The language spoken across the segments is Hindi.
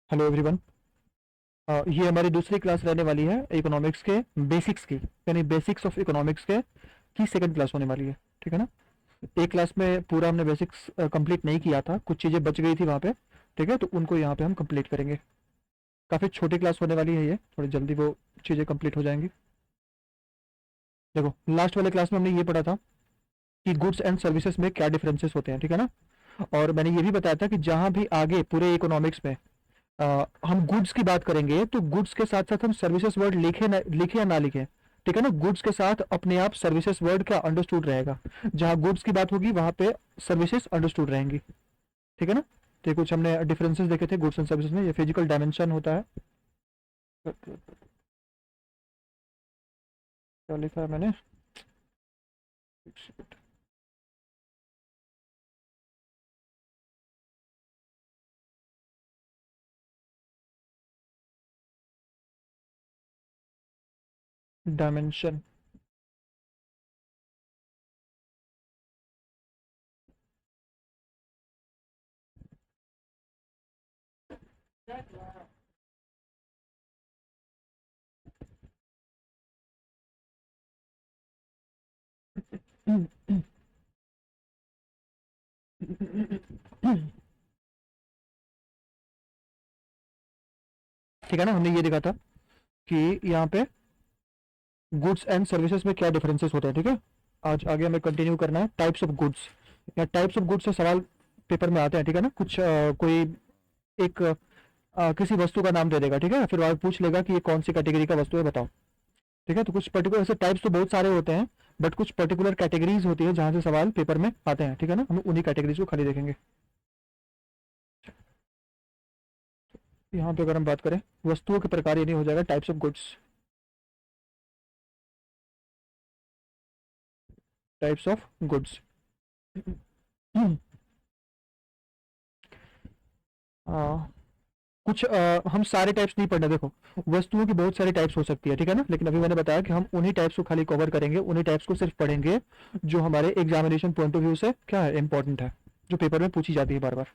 Hello everyone. ये हमारी दूसरी क्लास रहने वाली है इकोनॉमिक्स के बेसिक्स की, यानी बेसिक्स ऑफ इकोनॉमिक्स के की सेकंड क्लास होने वाली है। ठीक है ना। एक क्लास में पूरा हमने बेसिक्स कंप्लीट नहीं किया था, कुछ चीज़ें बच गई थी वहाँ पे। ठीक है, तो उनको यहाँ पे हम कंप्लीट करेंगे। काफ़ी छोटी क्लास होने वाली है, ये थोड़ी जल्दी वो चीज़ें कंप्लीट हो जाएंगी। देखो, लास्ट वाले क्लास में हमने ये पढ़ा था कि गुड्स एंड सर्विसेज में क्या डिफरेंसेस होते हैं। ठीक है ना। और मैंने ये भी बताया था कि जहाँ भी आगे पूरे इकोनॉमिक्स में हम गुड्स की बात करेंगे तो गुड्स के साथ साथ हम सर्विसेज वर्ड लिखे या ना लिखे। ठीक है ना। गुड्स के साथ अपने आप सर्विसेज वर्ड क्या अंडरस्टूड रहेगा। जहां गुड्स की बात होगी वहां पे सर्विसेज अंडरस्टूड रहेंगी। ठीक है ना। तो कुछ हमने डिफरेंसेस देखे थे गुड्स एंड सर्विसेज में। ये फिजिकल डायमेंशन होता है। क्या लिखा है मैंने? डायमेंशन। ठीक है ना। हमने ये देखा था कि यहाँ पे गुड्स एंड सर्विसेज में क्या डिफरेंसेस होते हैं। ठीक है। आज आगे हमें कंटिन्यू करना है टाइप्स ऑफ गुड्स। या टाइप्स ऑफ गुड्स से सवाल पेपर में आते हैं। ठीक है ना। कुछ कोई एक किसी वस्तु का नाम दे देगा। ठीक है। फिर वो पूछ लेगा कि ये कौन सी कैटेगरी का वस्तु है, बताओ। ठीक है। तो कुछ पर्टिकुलर ऐसे टाइप्स तो बहुत सारे होते हैं, बट कुछ पर्टिकुलर कैटेगरीज होती है जहां से सवाल पेपर में आते हैं। ठीक है ना। हम उन्हीं कैटेगरीज को खाली देखेंगे। यहाँ पे अगर हम बात करें वस्तुओं के प्रकार, ये नहीं हो जाएगा types of goods. Types of goods. कुछ हम सारे टाइप्स नहीं पढ़ना। देखो, वस्तुओं की बहुत सारी टाइप्स हो सकती है। ठीक है ना। लेकिन अभी मैंने बताया कि हम उन्हीं टाइप्स को खाली कवर करेंगे, उन्हीं टाइप्स को सिर्फ पढ़ेंगे जो हमारे एग्जामिनेशन पॉइंट ऑफ व्यू से क्या है, इंपॉर्टेंट है, जो पेपर में पूछी जाती है बार बार।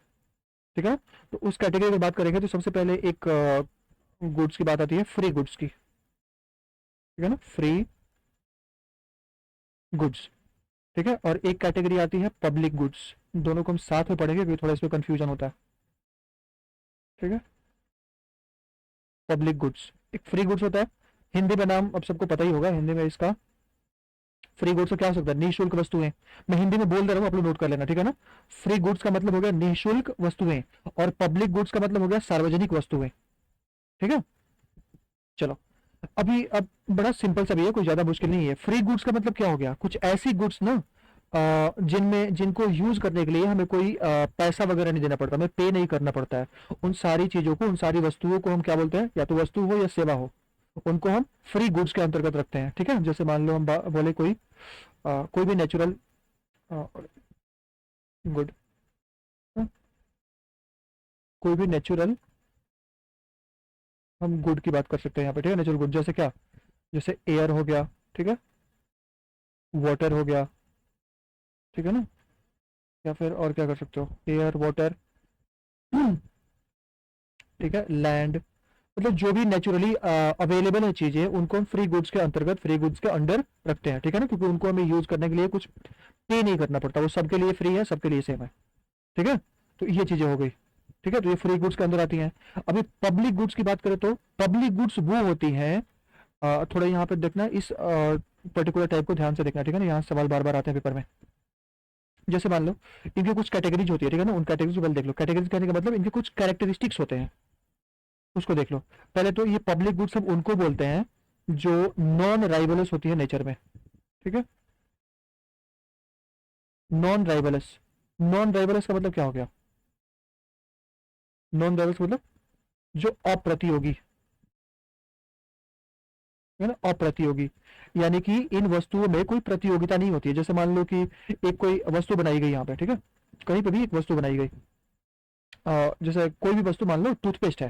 ठीक है। तो उस कैटेगरी की बात करेंगे तो सबसे पहले एक गुड्स की बात आती है, फ्री गुड्स की। ठीक है ना। Free goods. ठीक है। और एक कैटेगरी आती है पब्लिक गुड्स। दोनों को हम साथ में पढ़ेंगे क्योंकि थोड़ा इसमें कंफ्यूजन होता है। ठीक है। पब्लिक गुड्स एक फ्री गुड्स होता है। हिंदी में नाम अब सबको पता ही होगा, हिंदी में इसका फ्री गुड्स क्या हो सकता है, निःशुल्क वस्तुएं। मैं हिंदी में बोल दे रहा हूँ, आप लोग नोट कर लेना। ठीक है ना। फ्री गुड्स का मतलब हो गया निःशुल्क वस्तुएं, और पब्लिक गुड्स का मतलब हो गया सार्वजनिक वस्तुएं। ठीक है। चलो, अभी अब बड़ा सिंपल सा भी है, कोई ज्यादा मुश्किल नहीं है। फ्री गुड्स का मतलब क्या हो गया, कुछ ऐसी गुड्स ना जिनमें जिनको यूज करने के लिए हमें कोई पैसा वगैरह नहीं देना पड़ता, हमें पे नहीं करना पड़ता है। उन सारी चीजों को, उन सारी वस्तुओं को हम क्या बोलते हैं, या तो वस्तु हो या सेवा हो, उनको हम फ्री गुड्स के अंतर्गत रखते हैं। ठीक है। जैसे मान लो हम बोले कोई भी नेचुरल गुड, कोई भी नेचुरल हम गुड की बात कर सकते हैं यहाँ पे। ठीक है। नेचुरल गुड जैसे क्या, जैसे एयर हो गया। ठीक है। वाटर हो गया। ठीक है ना। या फिर और क्या कर सकते हो, एयर, वाटर, ठीक है, लैंड। मतलब जो भी नेचुरली अवेलेबल है चीजें, उनको हम फ्री गुड्स के अंतर्गत, फ्री गुड्स के अंडर रखते हैं। ठीक है ना। क्योंकि उनको हमें यूज करने के लिए कुछ पे नहीं करना पड़ता, वो सबके लिए फ्री है, सबके लिए सेम है। ठीक है। तो ये चीजें हो गई। ठीक है। तो ये फ्री गुड्स के अंदर आती हैं। अभी पब्लिक गुड्स की बात करें तो पब्लिक गुड्स वो होती हैं, थोड़ा यहाँ पे देखना, इस पर्टिकुलर टाइप को ध्यान से देखना। ठीक है ना। यहाँ सवाल बार बार आते हैं पेपर में। जैसे मान लो इनकी कुछ कैटेगरीज होती है। ठीक है ना। उन कैटेगरीज को पहले देख लो। कैटेगरीज कहने का मतलब इनके कुछ कैरेक्टरिस्टिक्स होते हैं, उसको देख लो। पहले तो ये पब्लिक गुड्स हम उनको बोलते हैं जो नॉन राइवलस होती है नेचर में। ठीक है। नॉन राइवलस। नॉन राइवलस का मतलब क्या हो गया, नॉन राइवलस मतलब जो अप्रतियोगी है ना, अप्रतियोगी। यानी कि इन वस्तुओं में कोई प्रतियोगिता नहीं होती है। जैसे मान लो कि एक कोई वस्तु बनाई गई यहाँ पे। ठीक है। कहीं पे भी एक वस्तु बनाई गई, जैसे कोई भी वस्तु मान लो टूथपेस्ट है।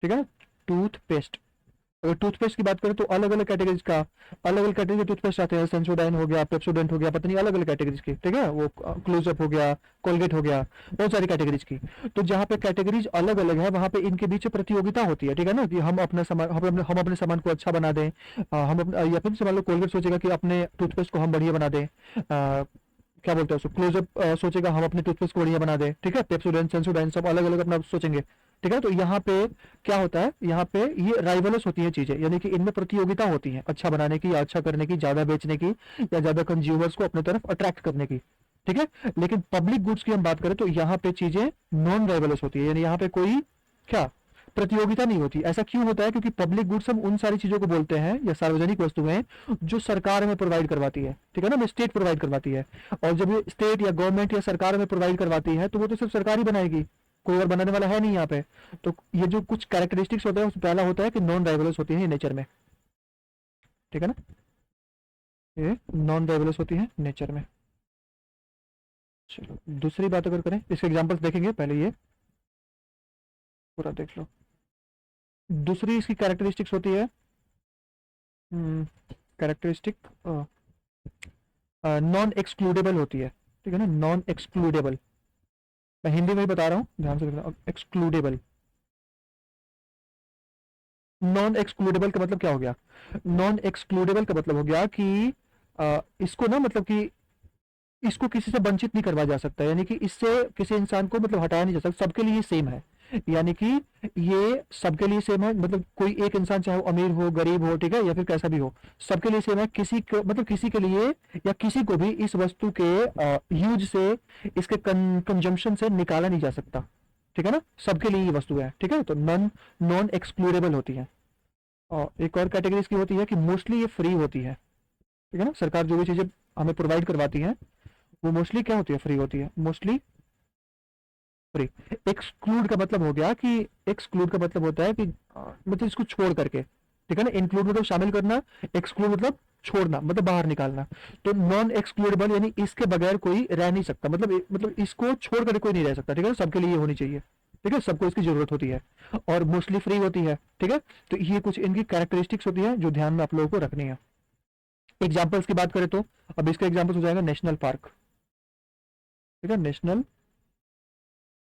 ठीक है ना। टूथपेस्ट, अगर टूथपेस्ट की बात करें तो अलग अलग कैटेगरीज का, अलग अलग कैटेगरी के टूथपेस्ट आते हैं, सेंसोडाइन हो गया, पेप्सोडेंट हो गया, पता नहीं अलग अलग कैटेगरीज की, ठीक है, वो क्लोजअप हो गया, कोलगेट हो गया, बहुत सारी कैटेगरीज की। तो जहाँ पे कैटेगरीज अलग अलग है वहाँ पे इनके बीच प्रतियोगिता होती है, ठीक है ना, कि हम अपना सामान, हम अपने सामान को अच्छा बना दें। हम अपना, या फिर मान लो कोलगेट सोचेगा कि अपने टूथपेस्ट को हम बढ़िया बना दें, क्या बोलते हैं उसको, क्लोजअप सोचेगा हम अपने टूथपेस्ट को बढ़िया बना दें, ठीक है, पेप्सोडेंट, सेंसोडाइन सब अलग अलग अपना सोचेंगे, ठीक है। तो यहाँ पे क्या होता है, यहाँ पे ये राइवलस होती है चीजें, यानी कि इनमें प्रतियोगिता होती है अच्छा बनाने की, या अच्छा करने की, ज्यादा बेचने की, या ज्यादा कंज्यूमर्स को अपने तरफ अट्रैक्ट करने की, ठीक है। लेकिन पब्लिक गुड्स की हम बात करें तो यहाँ पे चीजें नॉन राइवलस होती है, यानी यहाँ पे कोई क्या प्रतियोगिता नहीं होती। ऐसा क्यों होता है, क्योंकि पब्लिक गुड्स हम उन सारी चीजों को बोलते हैं, या सार्वजनिक वस्तुएं जो सरकार हमें प्रोवाइड करवाती है, ठीक है ना, स्टेट प्रोवाइड करवाती है। और जब ये स्टेट या गवर्नमेंट या सरकार हमें प्रोवाइड करवाती है तो वो तो सिर्फ सरकार ही बनाएगी, कोई और बनाने वाला है नहीं यहाँ पे। तो ये जो कुछ कैरेक्टरिस्टिक्स होते हैं उसमें पहला होता है कि नॉन राइवलस होती है नेचर में, ठीक है ना, ये नॉन राइवलस होती है नेचर में। चलो दूसरी बात अगर करें, इसके एग्जांपल्स देखेंगे, पहले ये पूरा देख लो। दूसरी इसकी कैरेक्टरिस्टिक्स होती है, कैरेक्टरिस्टिक नॉन एक्सक्लूडेबल होती है, ठीक है ना, नॉन एक्सक्लूडेबल। मैं हिंदी में ही बता रहा हूँ, ध्यान से देखना, एक्सक्लूडेबल। नॉन एक्सक्लूडेबल का मतलब क्या हो गया, नॉन एक्सक्लूडेबल का मतलब हो गया कि इसको ना, मतलब कि इसको किसी से वंचित नहीं करवाया जा सकता, यानी कि इससे किसी इंसान को मतलब हटाया नहीं जा सकता, सबके लिए सेम है। यानी कि ये सबके लिए सेम है, मतलब कोई एक इंसान चाहे वो अमीर हो, गरीब हो, ठीक है, या फिर कैसा भी हो, सबके लिए सेम है। किसी को मतलब किसी के लिए या किसी को भी इस वस्तु के यूज से, इसके कंजम्पशन से निकाला नहीं जा सकता, ठीक है ना, सबके लिए ये वस्तु है, ठीक है। तो नॉन नॉन एक्सक्लूडेबल होती है। और एक और कैटेगरी इसकी होती है कि मोस्टली ये फ्री होती है, ठीक है ना, सरकार जो भी चीजें हमें प्रोवाइड करवाती है वो मोस्टली क्या होती है, फ्री होती है, मोस्टली फ्री। एक्सक्लूड का मतलब हो गया कि, एक्सक्लूड का मतलब होता है कि मतलब इसको छोड़ करके, ठीक है ना, इंक्लूड मतलब शामिल करना, एक्सक्लूड मतलब छोड़ना, मतलब बाहर निकालना। तो नॉन एक्सक्लूडेबल यानी इसके बगैर कोई रह नहीं सकता, मतलब इसको छोड़ कर कोई नहीं रह सकता, ठीक है, सबके लिए ये होनी चाहिए, ठीक है, सबको इसकी जरूरत होती है। और मोस्टली फ्री होती है, ठीक है। तो ये कुछ इनकी कैरेक्टरिस्टिक्स होती है जो ध्यान में आप लोगों को रखनी है। एग्जाम्पल्स की बात करें तो अब इसका एग्जाम्पल हो जाएगा नेशनल पार्क, ठीक है, नेशनल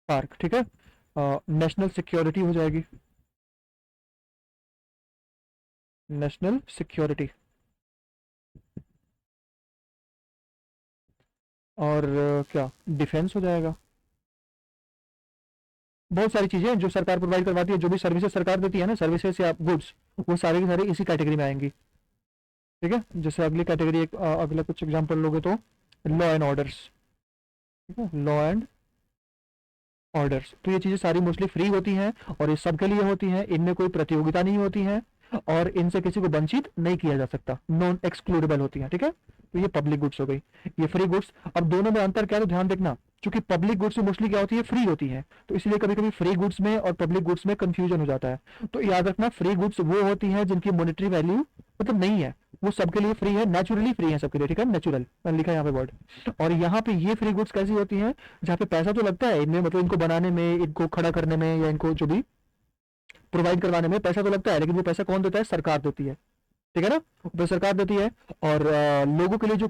पार्क, ठीक है। नेशनल सिक्योरिटी हो जाएगी, नेशनल सिक्योरिटी। और क्या, डिफेंस हो जाएगा। बहुत सारी चीजें जो सरकार प्रोवाइड करवाती है, जो भी सर्विसेज सरकार देती है ना, सर्विसेज या गुड्स, वो सारे के सारे इसी कैटेगरी में आएंगी, ठीक है। जैसे अगली कैटेगरी, एक अगला कुछ एग्जांपल लोगे तो लॉ एंड ऑर्डर्स, ठीक है, लॉ एंड ऑर्डर्स। तो ये चीजें सारी मोस्टली फ्री होती हैं और ये सबके लिए होती हैं, इनमें कोई प्रतियोगिता नहीं होती है और इनसे किसी को वंचित नहीं किया जा सकता, नॉन एक्सक्लूडेबल होती है, ठीक है। तो ये पब्लिक गुड्स हो गई, ये फ्री गुड्स। अब दोनों में अंतर क्या है तो ध्यान देखना, क्योंकि पब्लिक गुड्स में मोस्टली क्या होती है, फ्री होती है, तो इसलिए कभी कभी फ्री गुड्स में और पब्लिक गुड्स में कंफ्यूजन हो जाता है। तो याद रखना, फ्री गुड्स वो होती है जिनकी मॉनेटरी वैल्यू मतलब नहीं है, वो सबके लिए फ्री है, नेचुरली फ्री है सबके लिए, ठीक है, नेचुरल लिखा है यहाँ पे वर्ड। और यहाँ पे ये फ्री गुड्स कैसी होती हैं, जहाँ पे पैसा तो लगता है इनमें, मतलब इनको बनाने में, इनको खड़ा करने में, या इनको जो भी प्रोवाइड करवाने में पैसा तो लगता है, लेकिन वो पैसा कौन देता है, सरकार देती है, ठीक है ना, वो सरकार देती है। और लोगों के लिए जो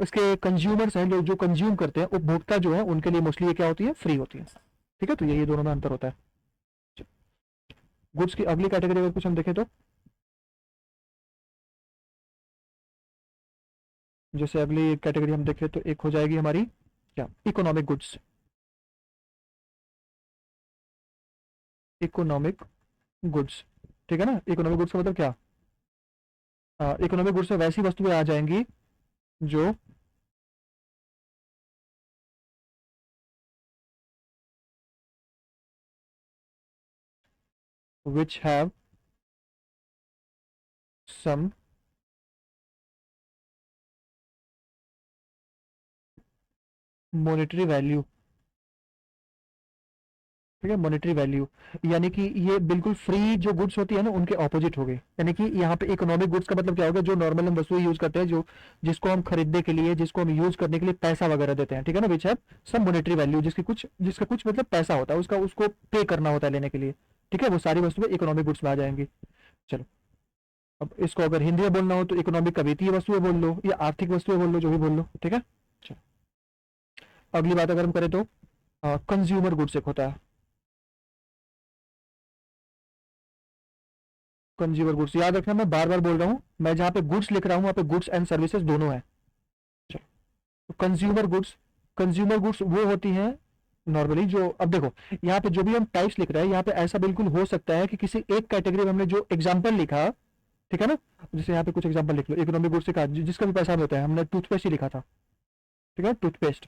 इसके कंज्यूमर्स हैं, लोग जो कंज्यूम करते हैं, उपभोक्ता जो है, उनके लिए मोस्टली ये क्या होती है, फ्री होती है, ठीक है। तो ये दोनों में अंतर होता है। गुड्स की अगली कैटेगरी अगर कुछ हम देखें तो, जैसे अगली कैटेगरी हम देखें तो एक हो जाएगी हमारी क्या, इकोनॉमिक गुड्स। इकोनॉमिक गुड्स, ठीक है ना, इकोनॉमिक गुड्स का मतलब क्या, इकोनॉमिक गुड्स में वैसी वस्तुएं आ जाएंगी जो which have some monetary value, ठीक है, मॉनेटरी वैल्यू। यानी कि ये बिल्कुल फ्री जो गुड्स होती है ना, उनके ऑपोजिट हो गई। यानी कि यहाँ पे इकोनॉमिक गुड्स का मतलब क्या होगा, जो नॉर्मल हम वस्तुएं यूज करते हैं, जो जिसको हम खरीदने के लिए, जिसको हम यूज करने के लिए पैसा वगैरह देते हैं, ठीक है ना, विच है सब मॉनेटरी वैल्यू, जिसका कुछ मतलब पैसा होता है, उसका उसको पे करना होता है लेने के लिए, ठीक है, वो सारी वस्तुएं इकोनॉमिक गुड्स में आ जाएंगी। चलो अब इसको अगर हिंदी में बोलना हो तो इकोनॉमिक का वित्तीय वस्तुएं बोल लो या आर्थिक वस्तुएं बोल लो, जो भी बोल लो, ठीक है। चलो, अगली बात अगर हम करें तो कंज्यूमर गुड्स एक होता है। कंज्यूमर गुड्स याद रखना, मैं बार बार बोल रहा हूँ, मैं जहाँ पे गुड्स लिख रहा हूँ वहाँ पे गुड्स एंड सर्विसेज दोनों है। चलो, तो कंज्यूमर गुड्स वो होती हैं नॉर्मली, जो अब देखो यहाँ पे जो भी हम टाइप्स लिख रहे हैं, यहाँ पे ऐसा बिल्कुल हो सकता है कि किसी एक कैटेगरी में हमने जो एग्जाम्पल लिखा, ठीक है ना, जैसे यहाँ पे कुछ एग्जाम्पल लिख लो, इकोनॉमिक गुड्स लिखा जिसका भी पैसा होता है, हमने टूथपेस्ट ही लिखा था, ठीक है, टूथपेस्ट,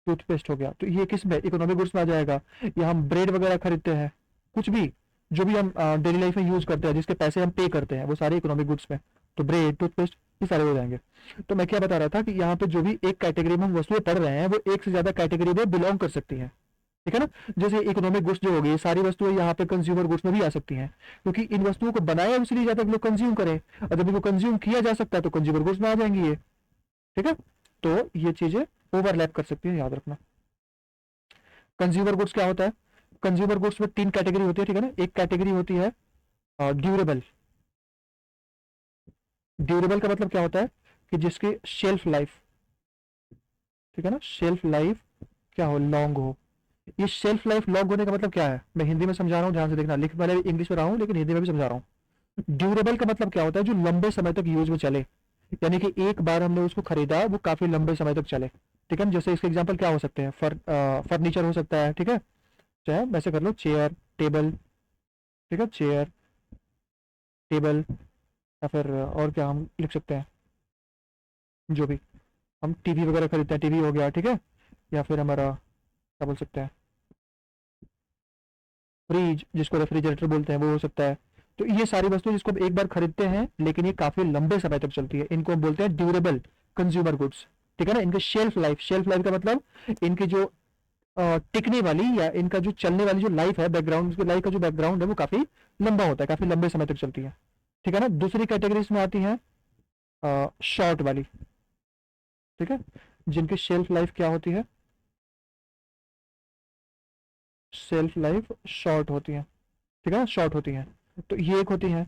टूथपेस्ट हो गया, तो ये किस में इकोनॉमिक गुड्स में आ जाएगा। या हम ब्रेड वगैरह खरीदते हैं, कुछ भी जो भी हम डेली लाइफ में यूज करते हैं, जिसके पैसे हम पे करते हैं, वो सारे इकोनॉमिक गुड्स में, तो ब्रेड, टूथपेस्ट, ये सारे हो जाएंगे। तो मैं क्या बता रहा था कि यहाँ पे जो भी एक कैटेगरी में हम वस्तुएं पढ़ रहे हैं, वो एक से ज्यादा कैटेगरी में बिलोंग कर सकती हैं, ठीक है ना। जैसे इकोनॉमिक गुड्स जो होगी, ये सारी वस्तुएं यहाँ पे कंज्यूमर गुड्स में भी आ सकती हैं, क्योंकि इन वस्तुओं को बनाया इसलिए जाता है कि लोग कंज्यूम करें, और जब इनको कंज्यूम किया जा सकता है तो कंज्यूमर गुड्स में आ जाएंगी ये, ठीक है। तो ये चीजें ओवरलैप कर सकती है, याद रखना। कंज्यूमर गुड्स क्या होता है, कंज्यूमर गुड्स में तीन कैटेगरी होती है, ठीक है ना। एक कैटेगरी होती है ड्यूरेबल। ड्यूरेबल का मतलब क्या होता है कि जिसकी शेल्फ लाइफ, ठीक है ना, शेल्फ लाइफ क्या हो, लॉन्ग हो। ये शेल्फ लाइफ लॉन्ग होने का मतलब क्या है, मैं हिंदी में समझा रहा हूँ, ध्यान से देखना, लिख पहले इंग्लिश में रहा हूँ लेकिन हिंदी में भी समझा रहा हूँ। ड्यूरेबल का मतलब क्या होता है, जो लंबे समय तक यूज में चले, यानी कि एक बार हमने उसको खरीदा वो काफी लंबे समय तक चले, ठीक है। जैसे इसके एग्जांपल क्या हो सकते हैं, फर्नीचर हो सकता है, ठीक है, चाहे वैसे कर लो, चेयर, टेबल, ठीक है, चेयर, टेबल, या फिर और क्या हम लिख सकते हैं, जो भी हम टीवी वगैरह खरीदते हैं, टीवी हो गया, ठीक है, या फिर हमारा क्या बोल सकते हैं, फ्रिज, जिसको रेफ्रिजरेटर बोलते हैं, वो हो सकता है। तो ये सारी वस्तुएं जिसको हम एक बार खरीदते हैं लेकिन ये काफी लंबे समय तक चलती है, इनको हम बोलते हैं ड्यूरेबल कंज्यूमर गुड्स, ठीक है ना। इनके शेल्फ लाइफ का मतलब इनकी जो टिकने वाली या इनका जो चलने वाली जो लाइफ है, बैकग्राउंड की लाइफ का जो बैकग्राउंड है, वो काफी लंबा होता है, काफी लंबे समय तक चलती है, ठीक है ना। दूसरी कैटेगरी इसमें आती है शॉर्ट वाली, ठीक है, जिनकी शेल्फ लाइफ क्या होती है, शेल्फ लाइफ शॉर्ट होती है, ठीक है ना, शॉर्ट होती है। तो ये एक होती है।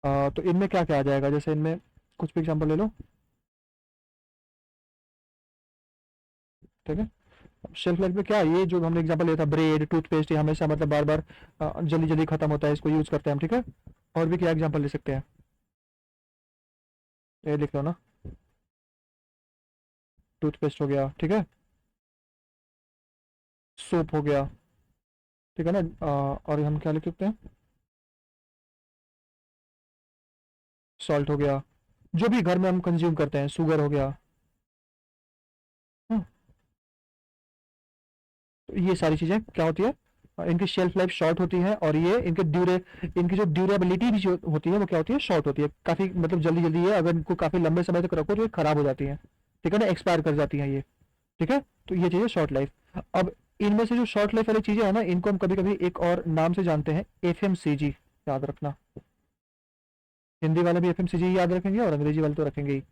तो इनमें क्या क्या आ जाएगा, जैसे इनमें कुछ भी एग्जांपल ले लो, ठीक है। शेल्फ लाइफ में क्या है, ये जो हमने एग्जांपल लिया था, ब्रेड, टूथपेस्ट, ये हमेशा मतलब बार बार जल्दी जल्दी खत्म होता है, इसको यूज करते हैं हम, ठीक है। और भी क्या एग्जांपल ले सकते हैं, ये लिख लो ना, टूथपेस्ट हो गया, ठीक है, सोप हो गया, ठीक है ना। और हम क्या लिख सकते हैं, सॉल्ट हो गया, जो भी घर में हम कंज्यूम करते हैं, शुगर हो गया। हाँ, तो ये सारी चीजें क्या होती है, इनकी शेल्फ लाइफ शॉर्ट होती है, और ये इनकी जो ड्यूरेबिलिटी भी जो होती है वो क्या होती है, शॉर्ट होती है, काफी मतलब जल्दी जल्दी ये, अगर इनको काफी लंबे समय तक रखो तो ये खराब हो जाती है, ठीक है ना, एक्सपायर कर जाती है ये, ठीक है। तो ये चीजें शॉर्ट लाइफ। अब इनमें से जो शॉर्ट लाइफ वाली चीजें है ना, इनको हम कभी कभी एक और नाम से जानते हैं, एफएमसीजी, याद रखना। हिंदी वाले भी एफएमसीजी याद रखेंगे और अंग्रेजी वाले तो रखेंगे ही।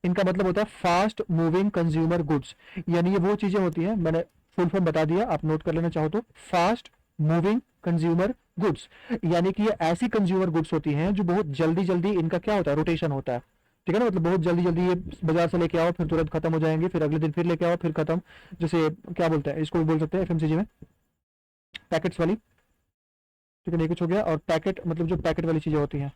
इनका मतलब होता है फास्ट मूविंग कंज्यूमर गुड्स, यानी ये वो चीजें होती हैं, मैंने फुल फॉर्म बता दिया, आप नोट कर लेना चाहो तो, फास्ट मूविंग कंज्यूमर गुड्स, यानी कि ये ऐसी कंज्यूमर गुड्स होती हैं जो बहुत जल्दी जल्दी इनका क्या होता है, रोटेशन होता है, ठीक है ना, मतलब बहुत जल्दी जल्दी ये बाजार से लेके आओ, फिर तुरंत खत्म हो जाएंगे, फिर अगले दिन फिर लेके आओ, फिर खत्म। जैसे क्या बोलते हैं, इसको भी बोल सकते हैं एफएमसीजी में, पैकेट्स वाली, ठीक है, ये कुछ हो गया। और पैकेट मतलब जो पैकेट वाली चीजें होती हैं,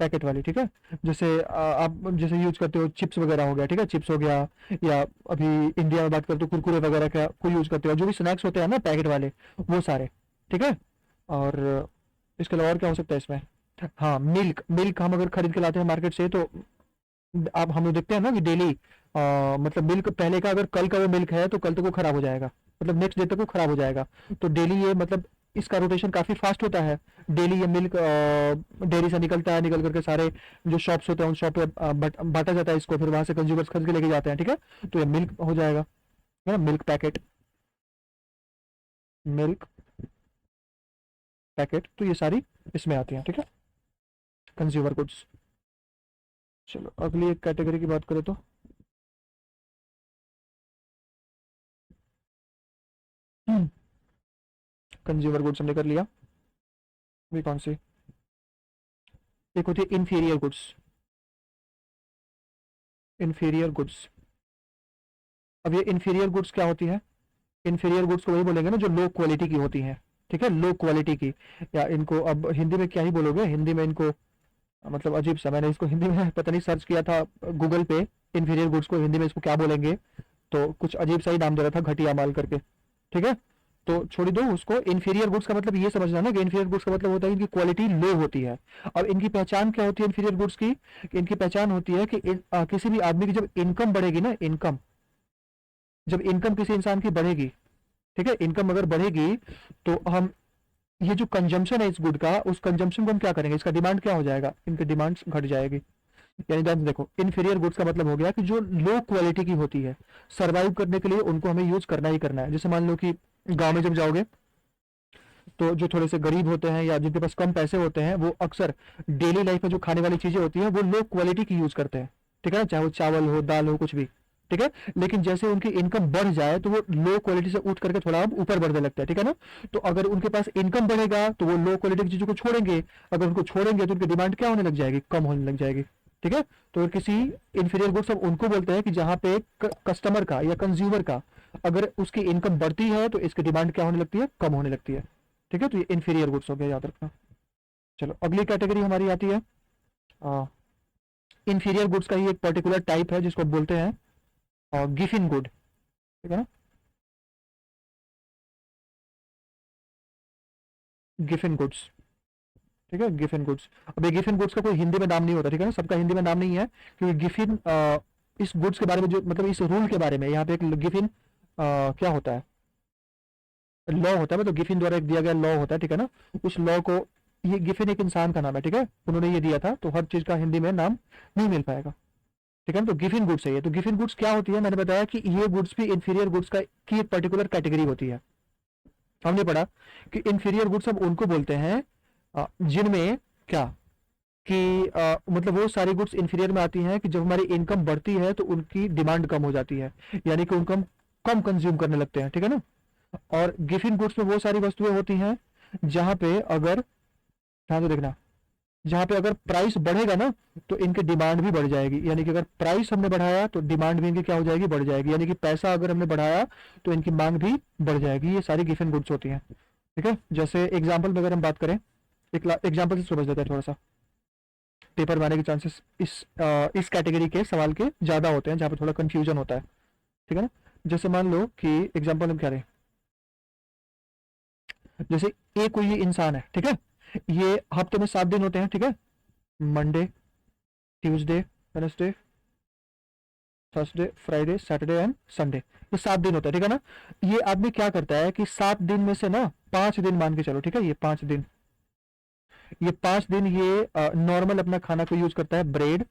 पैकेट वाली, ठीक है। जैसे आप जैसे यूज करते हो, चिप्स वगैरह हो गया, ठीक है, चिप्स हो गया, या अभी इंडिया में बात करते हो कुरकुरे वगैरह का कोई यूज करते हो, जो भी स्नैक्स होते हैं ना पैकेट वाले, वो सारे, ठीक है। और इसके अलावा और क्या हो सकता है इसमें, हाँ, मिल्क, मिल्क हम अगर खरीद के लाते हैं मार्केट से, तो अब हम लोग देखते हैं ना कि डेली मतलब मिल्क पहले का, अगर कल का वो मिल्क है तो कल तक वो खराब हो जाएगा, मतलब नेक्स्ट डे तक वो खराब हो जाएगा। तो डेली ये मतलब इसका रोटेशन काफी फास्ट होता है, डेली ये मिल्क डेयरी से निकलता है, निकल करके सारे जो शॉप्स होते हैं उन शॉप पे बांटा जाता है इसको, फिर वहां से कंज्यूमर्स खरीद के लेके जाते हैं, ठीक है। तो ये मिल्क हो जाएगा, है ना, मिल्क पैकेट, मिल्क पैकेट, तो ये सारी इसमें आती हैं, ठीक है, कंज्यूमर गुड्स। चलो अगली एक कैटेगरी की बात करें तो कंज्यूमर गुड्स हमने कर लिया। भी कौन सी? एक होती है इंफीरियर गुड्स। Inferior goods. अब ये इंफीरियर गुड्स क्या होती है? इंफीरियर गुड्स को वही बोलेंगे ना जो लो क्वालिटी की होती हैं, ठीक है, लो क्वालिटी की। या इनको अब हिंदी में क्या ही बोलोगे, हिंदी में इनको मतलब अजीब सा, मैंने इसको हिंदी में पता नहीं सर्च किया था गूगल पे, इंफीरियर गुड्स को हिंदी में इसको क्या बोलेंगे, तो कुछ अजीब सा ही नाम दे रहा था, घटिया माल करके। ठीक है, तो छोड़ दो उसको। इंफीरियर गुड्स का मतलब ये समझना ना कि इंफीरियर गुड्स का मतलब होता है इनकी क्वालिटी लो होती है। अब इनकी पहचान क्या होती है इंफीरियर गुड्स की? इनकी पहचान होती है कि किसी भी आदमी की जब इनकम बढ़ेगी ना, इनकम, जब इनकम किसी इंसान की बढ़ेगी, ठीक है, इनकम अगर बढ़ेगी तो हम ये जो कंजम्पशन है इस गुड का, उस कंजम्पशन को हम क्या करेंगे, इसका डिमांड क्या हो जाएगा, इनकी डिमांड घट जाएगी। यानी ध्यान से देखो, इन्फीरियर गुड्स का मतलब हो गया कि जो लो क्वालिटी की होती है, सरवाइव करने के लिए उनको हमें यूज करना ही करना है। जैसे मान लो कि गांव में जब जाओगे तो जो थोड़े से गरीब होते हैं या जिनके पास कम पैसे होते हैं, वो अक्सर डेली लाइफ में जो खाने वाली चीजें होती हैं वो लो क्वालिटी की यूज करते हैं, ठीक है ना, चाहे वो चावल हो, दाल हो, कुछ भी, ठीक है। लेकिन जैसे उनकी इनकम बढ़ जाए तो वो लो क्वालिटी से उठ करके थोड़ा अब ऊपर बढ़ने लगता है, ठीक है ना। तो अगर उनके पास इनकम बढ़ेगा तो वो लो क्वालिटी की चीजों को छोड़ेंगे, अगर उनको छोड़ेंगे तो उनकी डिमांड क्या होने लग जाएगी, कम होने लग जाएगी, ठीक है। तो किसी इंफीरियर गुड्स हम उनको बोलते हैं कि जहां पे कस्टमर का या कंज्यूमर का अगर उसकी इनकम बढ़ती है तो इसकी डिमांड क्या होने लगती है, कम होने लगती है, ठीक है। तो ये इंफीरियर गुड्स हो गया, याद रखना। चलो अगली कैटेगरी हमारी आती है इंफीरियर गुड्स का ही एक पर्टिकुलर टाइप है जिसको बोलते हैं गिफिन गुड, ठीक है ना, गिफिन गुड्स, ठीक है, गिफिन गुड्स। अब ये गिफिन गुड्स का कोई हिंदी में नाम नहीं होता, ठीक है ना, सबका हिंदी में नाम नहीं है, क्योंकि गिफिन इस गुड्स के बारे में जो मतलब इस रूल के बारे में यहाँ पे एक गिफिन क्या होता है, लॉ होता है, मतलब गिफिन द्वारा एक दिया गया लॉ होता है, ठीक है ना। उस लॉ को, ये गिफिन एक इंसान का नाम है, ठीक है, उन्होंने ये दिया था, तो हर चीज का हिंदी में नाम नहीं मिल पाएगा, ठीक है ना। तो गिफिन गुड्स है ये। तो गिफिन गुड्स क्या होती है, मैंने बताया कि ये गुड्स भी इंफीरियर गुड्स का की एक पर्टिकुलर कैटेगरी होती है। हमने पढ़ा कि इंफीरियर गुड्स हम उनको बोलते हैं जिनमें क्या कि मतलब वो सारी गुड्स इंफीरियर में आती हैं कि जब हमारी इनकम बढ़ती है तो उनकी डिमांड कम हो जाती है, यानी कि उनको हम कम कंज्यूम करने लगते हैं, ठीक है ना। और गिफिन गुड्स में वो सारी वस्तुएं होती हैं जहां पे अगर, ध्यान से देखना, जहां पे अगर प्राइस बढ़ेगा ना तो इनकी डिमांड भी बढ़ जाएगी, यानी कि अगर प्राइस हमने बढ़ाया तो डिमांड भी इनकी क्या हो जाएगी, बढ़ जाएगी, यानी कि पैसा अगर हमने बढ़ाया तो इनकी मांग भी बढ़ जाएगी। ये सारी गिफिन गुड्स होती हैं, ठीक है। जैसे एग्जाम्पल में अगर हम बात करें, एक एग्जाम्पल से समझ लेते हैं, थोड़ा सा पेपर में आने के चांसेस इस कैटेगरी के सवाल के ज्यादा होते हैं जहां पे थोड़ा कंफ्यूजन होता है, ठीक है ना। जैसे मान लो कि एग्जाम्पल हम क्या रहे, जैसे एक कोई ये इंसान है, ठीक है, ये हफ्ते में 7 दिन होते हैं, ठीक है, Monday, Tuesday, Wednesday, Thursday, Friday, Saturday and Sunday, ये 7 दिन होता है, ठीक है ना। ये आदमी क्या करता है कि 7 दिन में से ना 5 दिन मान के चलो, ठीक है, ये 5 दिन, ये 5 दिन ये नॉर्मल अपना खाना को यूज करता है, ब्रेड,